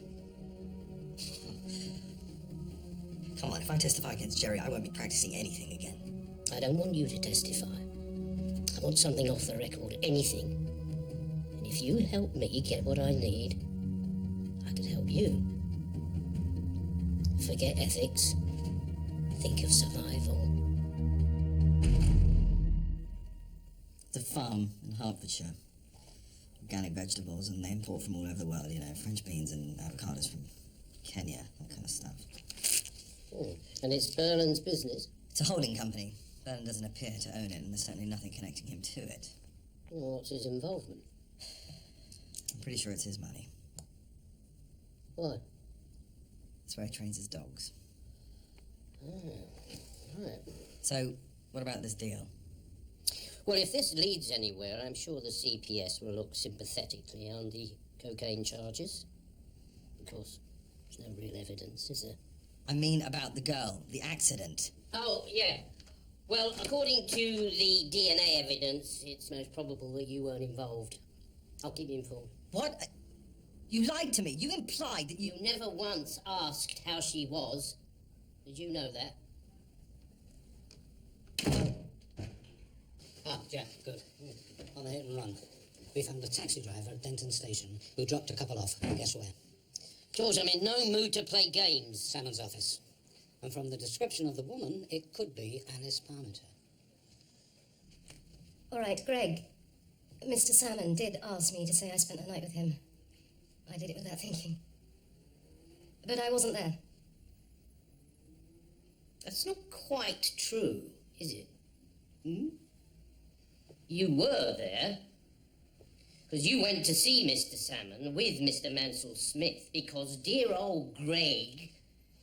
Come on, if I testify against Jerry, I won't be practicing anything again. I don't want you to testify. I want something off the record, anything. And if you help me get what I need, I could help you. Forget ethics. Think of survival. It's a farm in Hertfordshire. Organic vegetables, and they import from all over the world, you know, French beans and avocados from Kenya, that kind of stuff. Oh, and it's Burland's business? It's a holding company. Burland doesn't appear to own it, and there's certainly nothing connecting him to it. Well, what's his involvement? I'm pretty sure it's his money. Why? That's where he trains his dogs. Oh, right. So, what about this deal? Well, if this leads anywhere, I'm sure the CPS will look sympathetically on the cocaine charges. Of course, there's no real evidence, is there? I mean about the girl, the accident. Oh, yeah. Well, according to the DNA evidence, it's most probable that you weren't involved. I'll keep you informed. What? You lied to me. You implied that you... You never once asked how she was. Did you know that? Ah, Jack, good. On the hit and run. We found a taxi driver at Denton Station who dropped a couple off. Guess where? George, I'm in no mood to play games. Salmon's office. And from the description of the woman, it could be Alice Parmenter. All right, Greg. Mr. Salmon did ask me to say I spent the night with him. I did it without thinking. But I wasn't there. That's not quite true, is it? Hmm? You were there. Because you went to see Mr. Salmon with Mr. Mansell Smith because dear old Greg,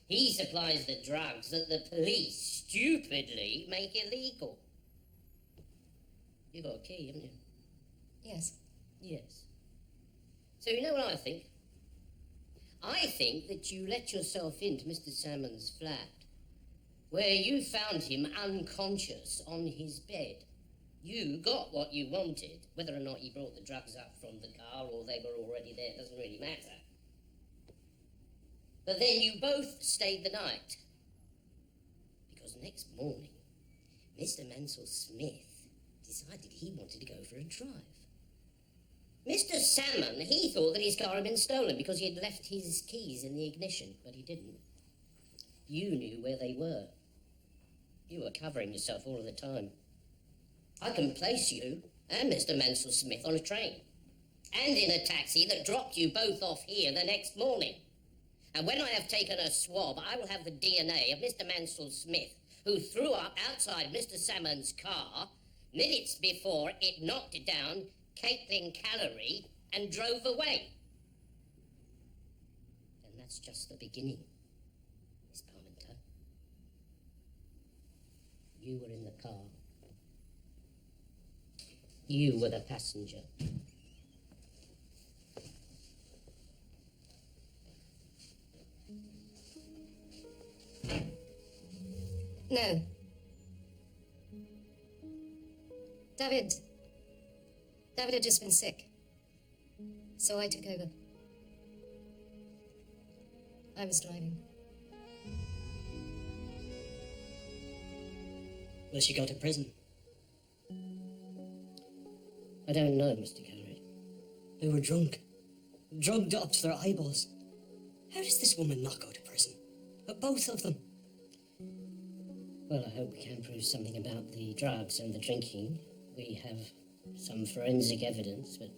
he supplies the drugs that the police stupidly make illegal. You got a key, haven't you? Yes. Yes. So you know what I think? I think that you let yourself into Mr. Salmon's flat, where you found him unconscious on his bed. You got what you wanted. Whether or not he brought the drugs up from the car or they were already there doesn't really matter. But then you both stayed the night. Because next morning, Mr. Mansell Smith decided he wanted to go for a drive. Mr. Salmon, he thought that his car had been stolen because he had left his keys in the ignition, but he didn't. You knew where they were. You were covering yourself all of the time. I can place you and Mr. Mansell Smith on a train and in a taxi that dropped you both off here the next morning. And when I have taken a swab, I will have the DNA of Mr. Mansell Smith, who threw up outside Mr. Salmon's car minutes before it knocked it down, Caitlin Callery, and drove away. And that's just the beginning, Miss Parmenter. You were in the car. You were the passenger. No. David had just been sick. So I took over. I was driving. Will she go to prison? I don't know, Mr. Callery. They were drunk. Drugged up to their eyeballs. How does this woman not go to prison? Both of them. Well, I hope we can prove something about the drugs and the drinking. We have some forensic evidence, but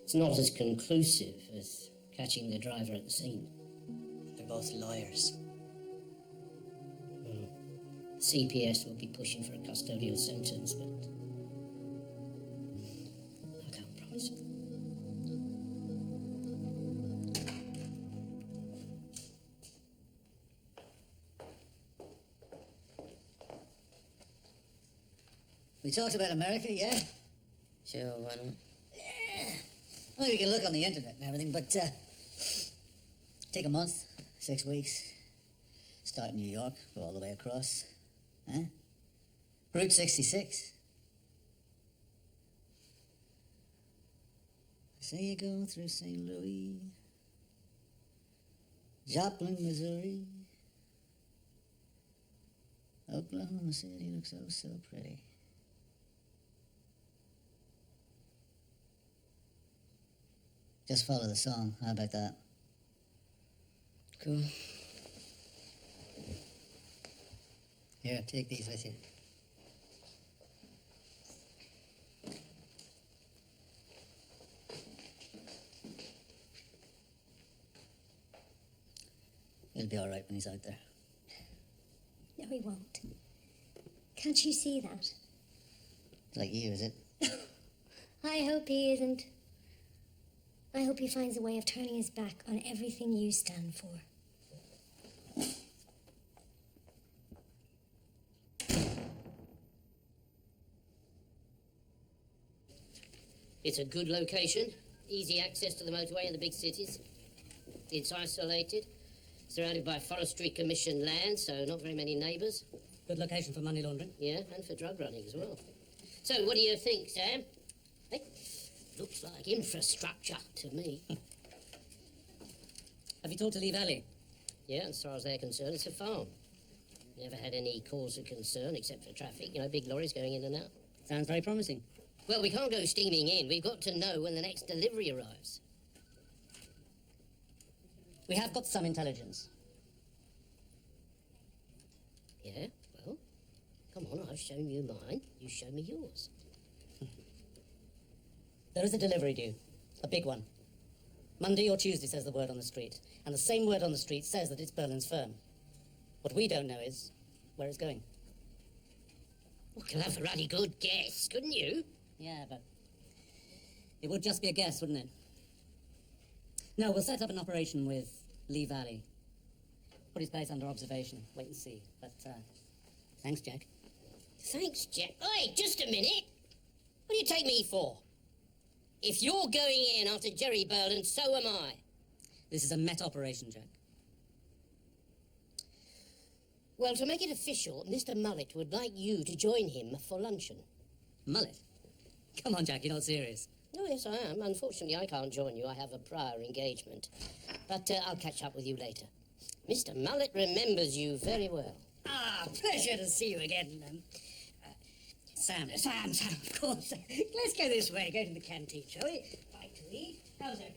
it's not as conclusive as catching the driver at the scene. They're both lawyers. Well, the CPS will be pushing for a custodial sentence, but I can't promise it. We talked about America, yeah? Sure, why not? Yeah. Well, we can look on the internet and everything, but take a month, 6 weeks. Start in New York, go all the way across. Huh? Route 66. Say you go through St. Louis, Joplin, Missouri. Oklahoma City looks oh so pretty. Just follow the song. How about that? Cool. Here, take these with you. He'll be all right when he's out there. No, he won't. Can't you see that? It's like you, is it? I hope he isn't. I hope he finds a way of turning his back on everything you stand for. It's a good location, easy access to the motorway in the big cities. It's isolated, surrounded by Forestry Commission land, so not very many neighbours. Good location for money laundering. Yeah, and for drug running as well. So, what do you think, Sam? Hey, looks like infrastructure to me. Have you talked to Lee Valley? Yeah, as far as they're concerned, it's a farm. Never had any cause of concern except for traffic. You know, big lorries going in and out. Sounds very promising. Well, we can't go steaming in. We've got to know when the next delivery arrives. We have got some intelligence. Yeah, well, come on, I've shown you mine. You show me yours. There is a delivery due. A big one. Monday or Tuesday, says the word on the street. And the same word on the street says that it's Berlin's firm. What we don't know is where it's going. Well, could have a ruddy good guess, couldn't you? Yeah, but it would just be a guess, wouldn't it? No, we'll set up an operation with Lee Valley. Put his place under observation. Wait and see. But, thanks, Jack. Thanks, Jack. Hey, just a minute. What do you take me for? If you're going in after Jerry Berland, so am I. This is a Met operation, Jack. Well, to make it official, Mr. Mullet would like you to join him for luncheon. Mullet? Come on, Jack, you're not serious. Oh, yes, I am. Unfortunately, I can't join you. I have a prior engagement. But I'll catch up with you later. Mr. Mullet remembers you very well. Ah, pleasure to see you again. Sam. Sam, of course. Let's go this way, go to the canteen, shall we? Bite to eat. How's it?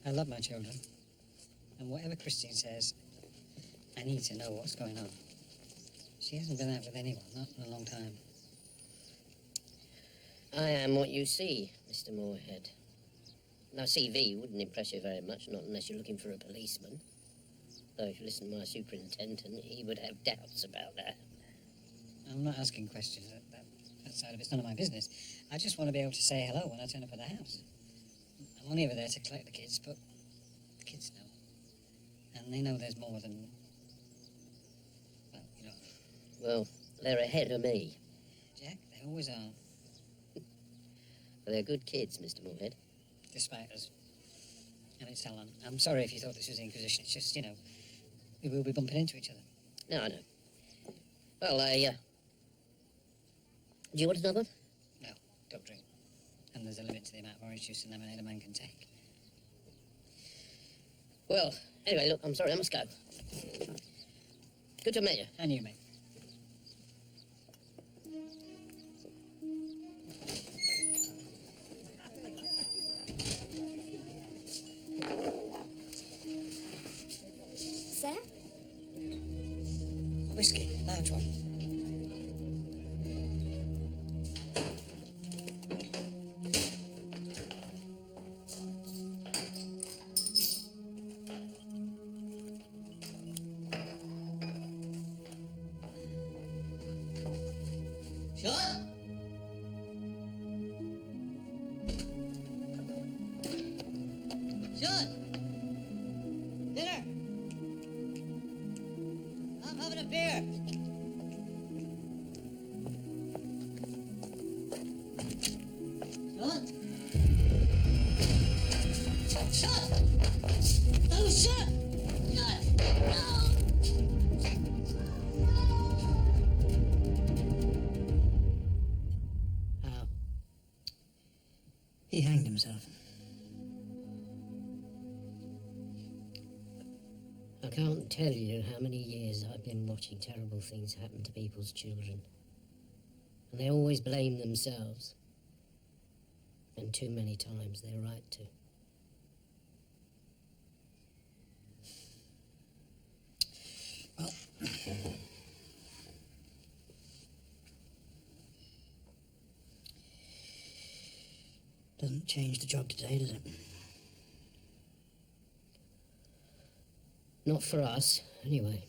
I love my children. And whatever Christine says, I need to know what's going on. She hasn't been out with anyone, not in a long time. I am what you see, Mr. Moorhead. Now, CV wouldn't impress you very much, not unless you're looking for a policeman. Though if you listen to my superintendent, he would have doubts about that. I'm not asking questions. That side of it's none of my business. I just want to be able to say hello when I turn up at the house. I'm only ever there to collect the kids, but the kids know. And they know there's more than... Well, you know. Well, they're ahead of me. Jack, they always are. But they're good kids, Mr. Moorhead. Despite us. And it's Helen. I'm sorry if you thought this was Inquisition. It's just, you know, we will be bumping into each other. No, I know. Well, do you want another? No, don't drink. And there's a limit to the amount of orange juice and lemonade a man can take. Well, anyway, look, I'm sorry, I must go. Good to meet you. And you, mate. Sir? Whiskey, large one. Shut! Shut! Dinner! I'm having a beer. Shut! Shut! No, shut! Shut! No! How? He hanged himself. I can't tell you how many years I've been watching terrible things happen to people's children. And they always blame themselves. And too many times they're right to. Well, doesn't change the job today, does it? Not for us, anyway.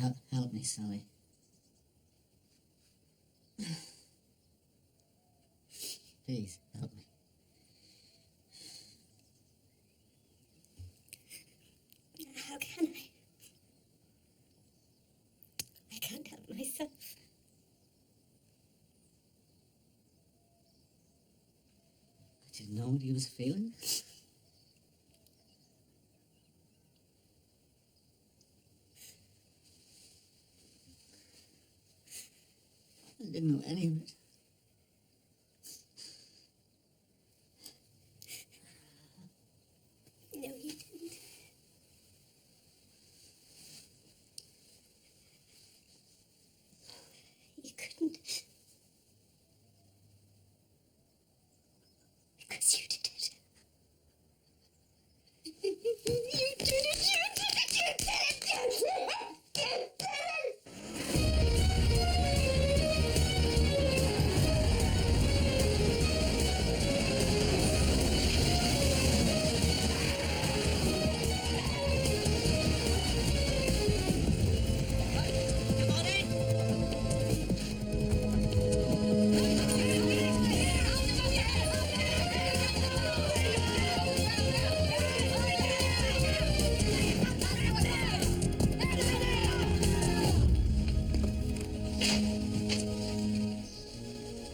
Help me, Sally. Please, help me. How can I? I can't help myself. I didn't know what he was feeling. I didn't know any of it. No, you didn't. You couldn't. Because you did it. You did it, you did it, you did it, you did it!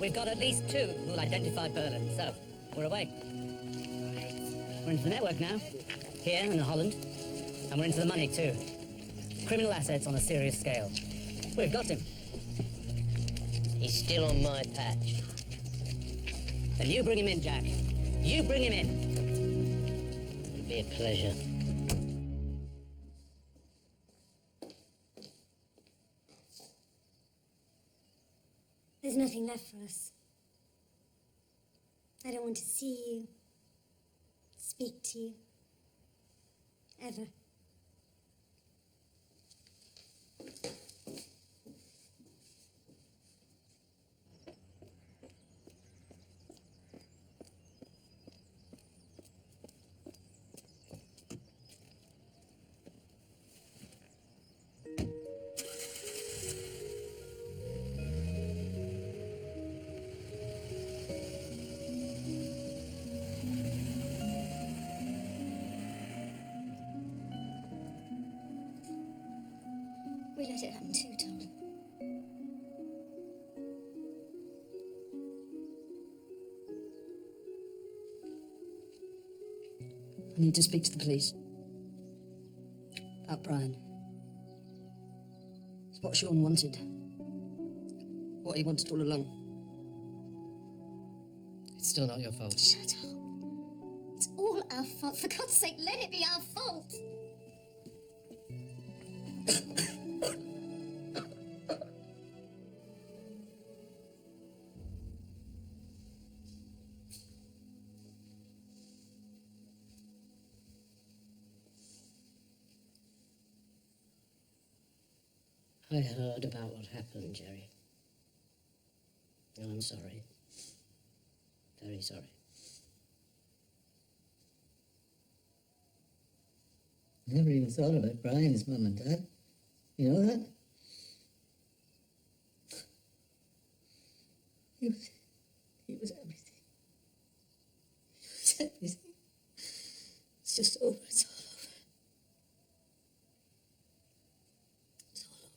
We've got at least 2 who'll identify Berlin, so we're away. We're into the network now, here in Holland, and we're into the money too. Criminal assets on a serious scale. We've got him. He's still on my patch. Then you bring him in, Jack. You bring him in. It'll be a pleasure. There's nothing left for us. I don't want to see you, speak to you, ever. We let it happen too, Tom. I need to speak to the police. About Brian. It's what Sean wanted. What he wanted all along. It's still not your fault. Shut up. It's all our fault. For God's sake, let it be our fault. I heard about what happened, Jerry. And I'm sorry. Very sorry. Never even thought about Brian's mum and dad. You know that? He was everything. He was everything. It's just over. It's all over. It's all over.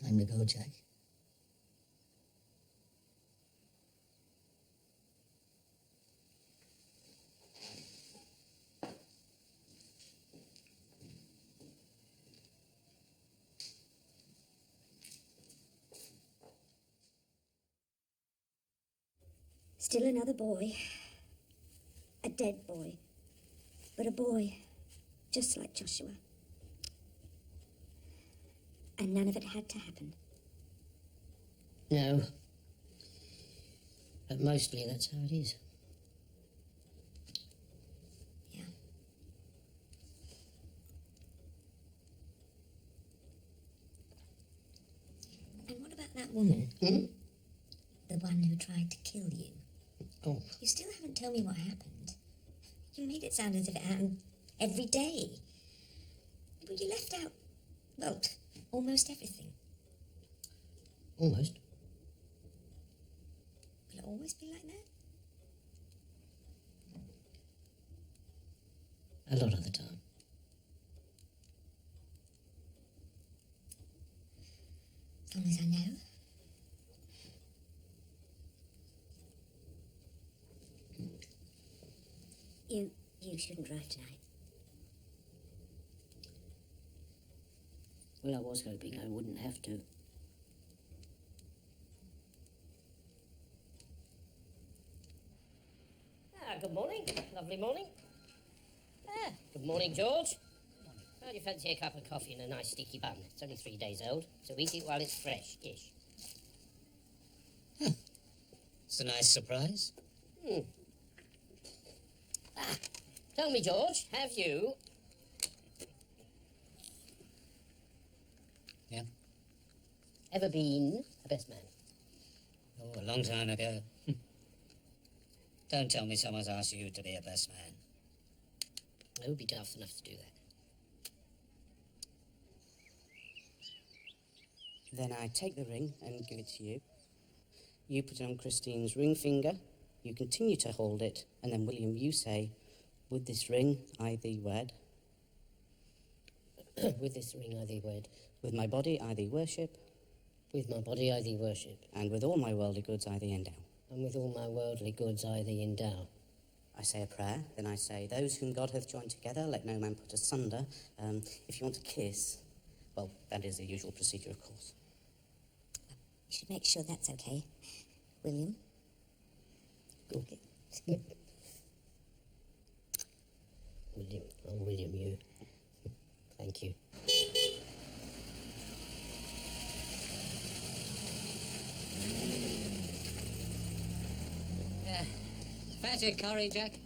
Time to go, Jack. Still another boy. A dead boy. But a boy, just like Joshua. And none of it had to happen. No. But mostly that's how it is. Yeah. And what about that woman? Hmm? tried to kill you. Oh. You still haven't told me what happened. You made it sound as if it happened every day. Well, you left out, well, almost everything. Almost. Will it always be like that? A lot of the time. As long as I know. You shouldn't drive tonight. Well, I was hoping I wouldn't have to. Good morning. Lovely morning. Good morning, George. How do you fancy a cup of coffee and a nice sticky bun? It's only 3 days old, so eat it while it's fresh-ish. It's a nice surprise. Tell me, George, have you... Yeah? Ever been a best man? Oh, a long time ago. Don't tell me someone's asked you to be a best man. I would be tough enough to do that. Then I take the ring and give it to you. You put it on Christine's ring finger. You continue to hold it. And then, William, you say, "With this ring I thee wed." With this ring I thee wed. With my body I thee worship. With my body I thee worship. And with all my worldly goods I thee endow. And with all my worldly goods I thee endow. I say a prayer, then I say, "Those whom God hath joined together, let no man put asunder." If you want to kiss, well, that is the usual procedure, of course. You should make sure that's okay, William. Okay. William, oh, William, you. Thank you. Fancy a curry, Jack?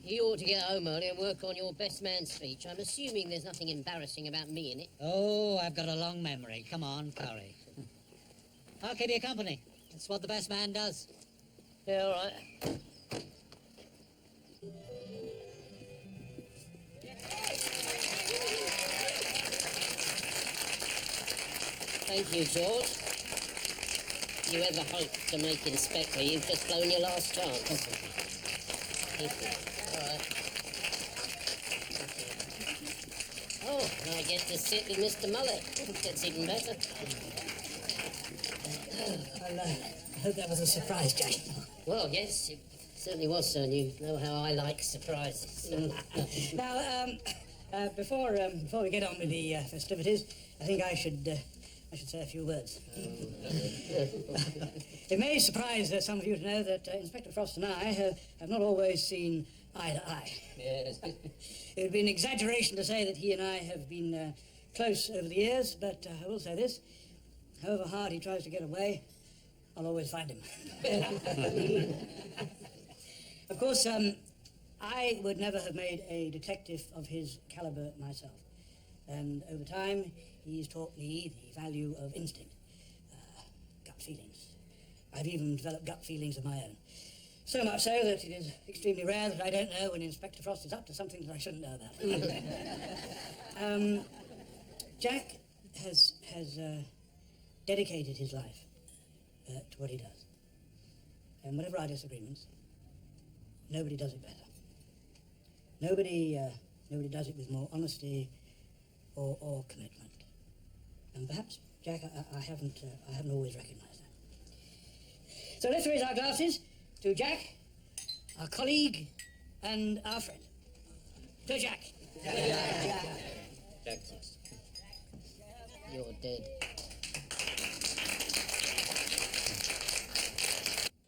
You ought to get home early and work on your best man speech. I'm assuming there's nothing embarrassing about me in it. Oh, I've got a long memory. Come on, curry. I'll keep you company. That's what the best man does. Yeah, all right. Thank you, George. If you ever hope to make Inspector, you've just blown your last chance. Thank you. All right. Oh, I get to sit with Mr. Mullet. Gets even better. I hope that was a surprise, Jack. Well, yes, it certainly was, sir. And you know how I like surprises. Now, before we get on with the festivities, I think I should say a few words. It may surprise some of you to know that Inspector Frost and I have not always seen eye to eye. Yes. It would be an exaggeration to say that he and I have been close over the years, but I will say this. However hard he tries to get away, I'll always find him. Of course, I would never have made a detective of his caliber myself. And over time, he's taught me the value of instinct, gut feelings. I've even developed gut feelings of my own. So much so that it is extremely rare that I don't know when Inspector Frost is up to something that I shouldn't know about. Jack has dedicated his life to what he does. And whatever our disagreements, nobody does it better. Nobody does it with more honesty or commitment. And perhaps, Jack, I haven't always recognised that. So let's raise our glasses to Jack, our colleague, and our friend. To Jack. Jack Frost. You're dead.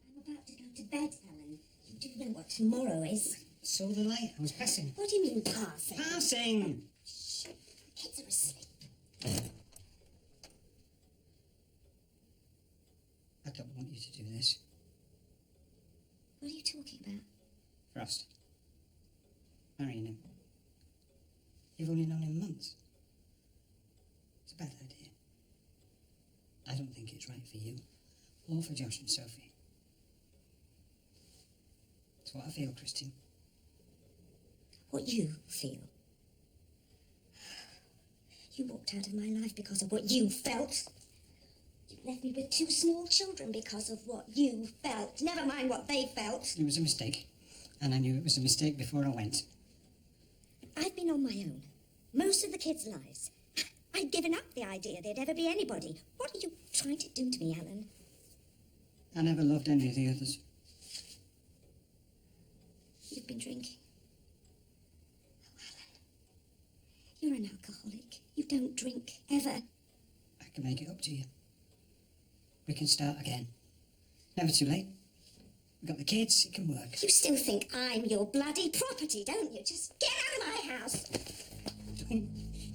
I'm about to go to bed, Helen. You do know what tomorrow is. So did I. I was passing. What do you mean, passing? Passing! Shh. Kids are asleep. I don't want you to do this. What are you talking about? Frost. Marrying him. You've only known him months. It's a bad idea. I don't think it's right for you, or for Josh and Sophie. It's what I feel, Christine. What you feel. You walked out of my life because of what you felt. You left me with 2 small children because of what you felt. Never mind what they felt. It was a mistake. And I knew it was a mistake before I went. I've been on my own most of the kids' lives. I'd given up the idea there'd ever be anybody. What are you trying to do to me, Alan? I never loved any of the others. You've been drinking. Oh, Alan. You're an alcoholic. You don't drink, ever. I can make it up to you. We can start again. Never too late. We've got the kids, it can work. You still think I'm your bloody property, don't you? Just get out of my house. Don't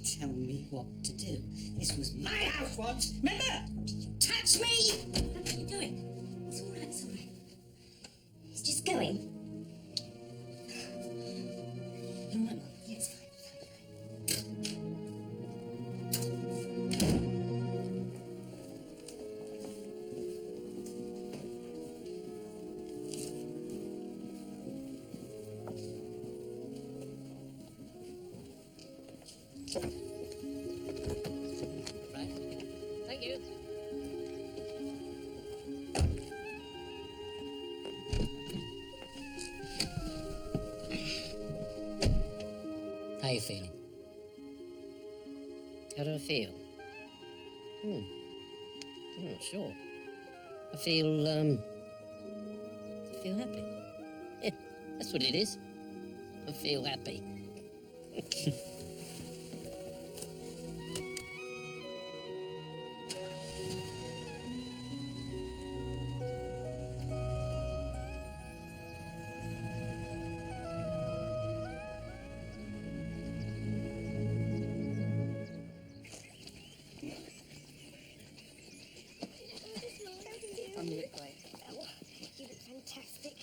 tell me what to do. This was my house once, remember? You touch me! What are you doing? It's all right, it's all right. It's just going. All right, Mum. Yeah, it's fine. Right. Thank you. How you feeling? How do I feel? I'm not sure. I feel happy. Yeah, that's what it is. I feel happy. You look great. Oh, you look fantastic.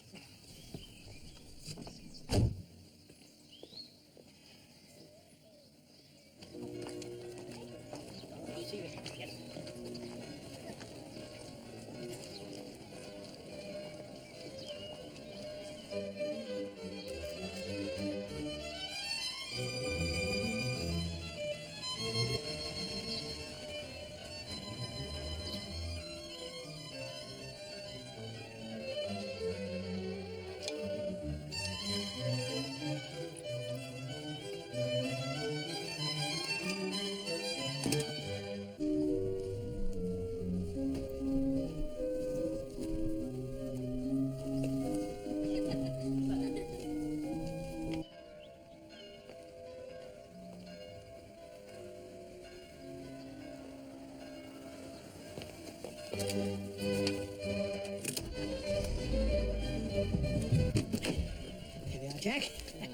Here we are, Jack.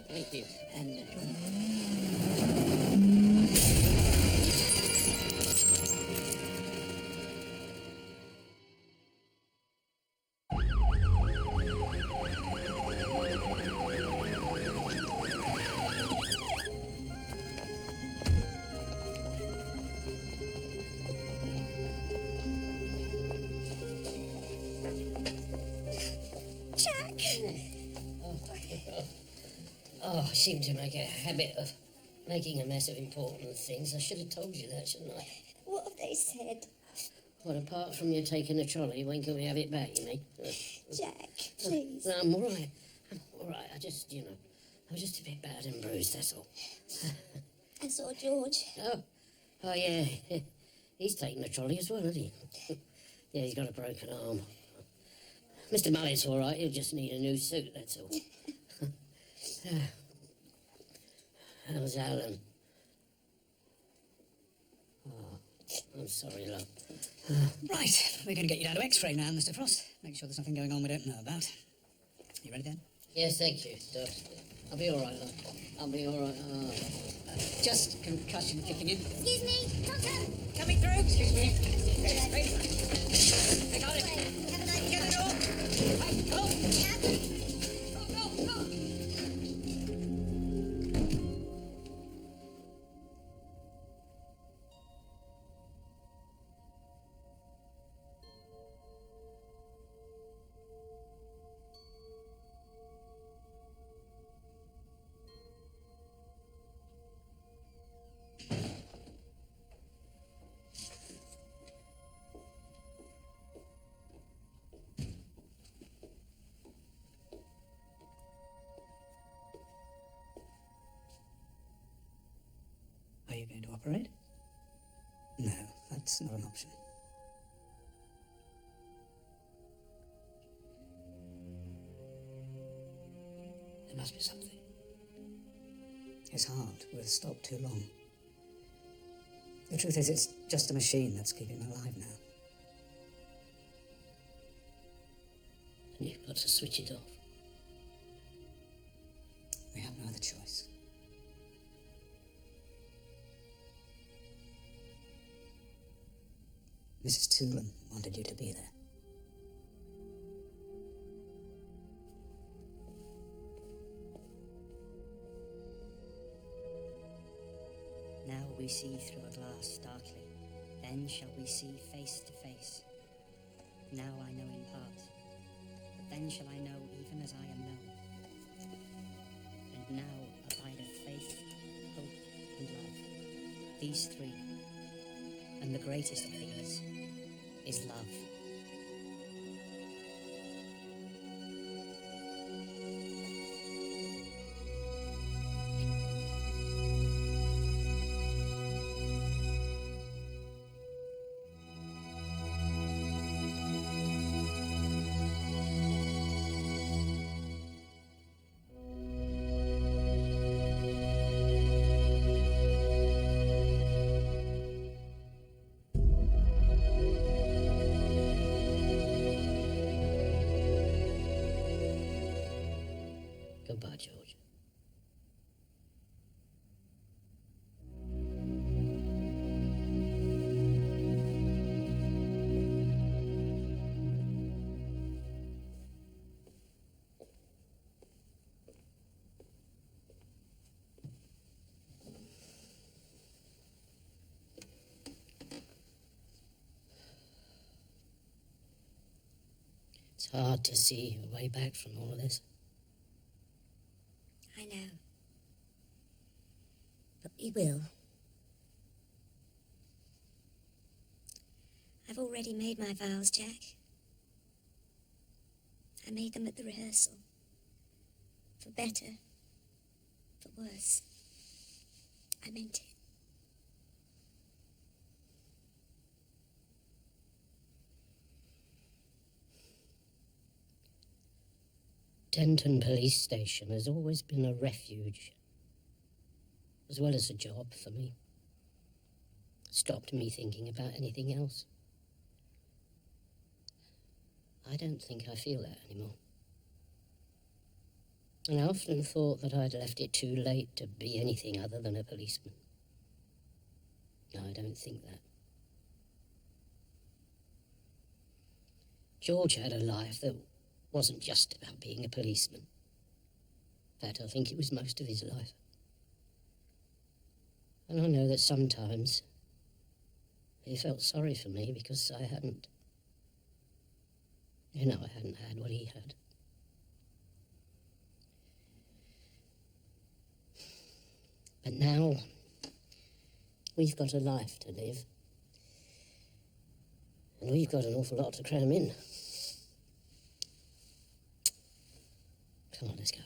Thank you. And Jack! Oh, I seem to make a habit of making a mess of important things. I should have told you that, shouldn't I? What have they said? Well, apart from you taking the trolley, when can we have it back, you mean? Jack, please. No, I'm all right. I'm all right. I was just a bit battered and bruised, that's all. I saw George. Oh, yeah. He's taking the trolley as well, hasn't he? Yeah, he's got a broken arm. Mr. Mallett's all right. He'll just need a new suit, that's all. How's Alan? Oh, I'm sorry, love. right, we're going to get you down to X-ray now, Mr. Frost. Make sure there's nothing going on we don't know about. You ready then? Yes, thank you, Doc. I'll be all right, love. I'll be all right. Oh. Just concussion kicking in. Excuse me, doctor. Coming through. Excuse me. I got it. Have a nice Get the door. Right, go. Go, go, go. Cooperate? No, that's not an option. There must be something. His heart was stopped too long. The truth is, it's just a machine that's keeping him alive now. And you've got to switch it off. We have no other choice. Mrs. Toolan wanted you to be there. Now we see through a glass darkly, then shall we see face to face. Now I know in part, but then shall I know even as I am known. And now abideth faith, hope, and love, these three, and the greatest of these is love. Goodbye, George. It's hard to see a way back from all of this. I know. But we will. I've already made my vows, Jack. I made them at the rehearsal. For better, for worse. I meant it. Denton Police Station has always been a refuge, as well as a job for me. Stopped me thinking about anything else. I don't think I feel that anymore. And I often thought that I'd left it too late to be anything other than a policeman. No, I don't think that. George had a life that wasn't just about being a policeman. In fact, I think it was most of his life. And I know that sometimes he felt sorry for me because I hadn't. You know, I hadn't had what he had. But now, we've got a life to live. And we've got an awful lot to cram in. Come on, let's go.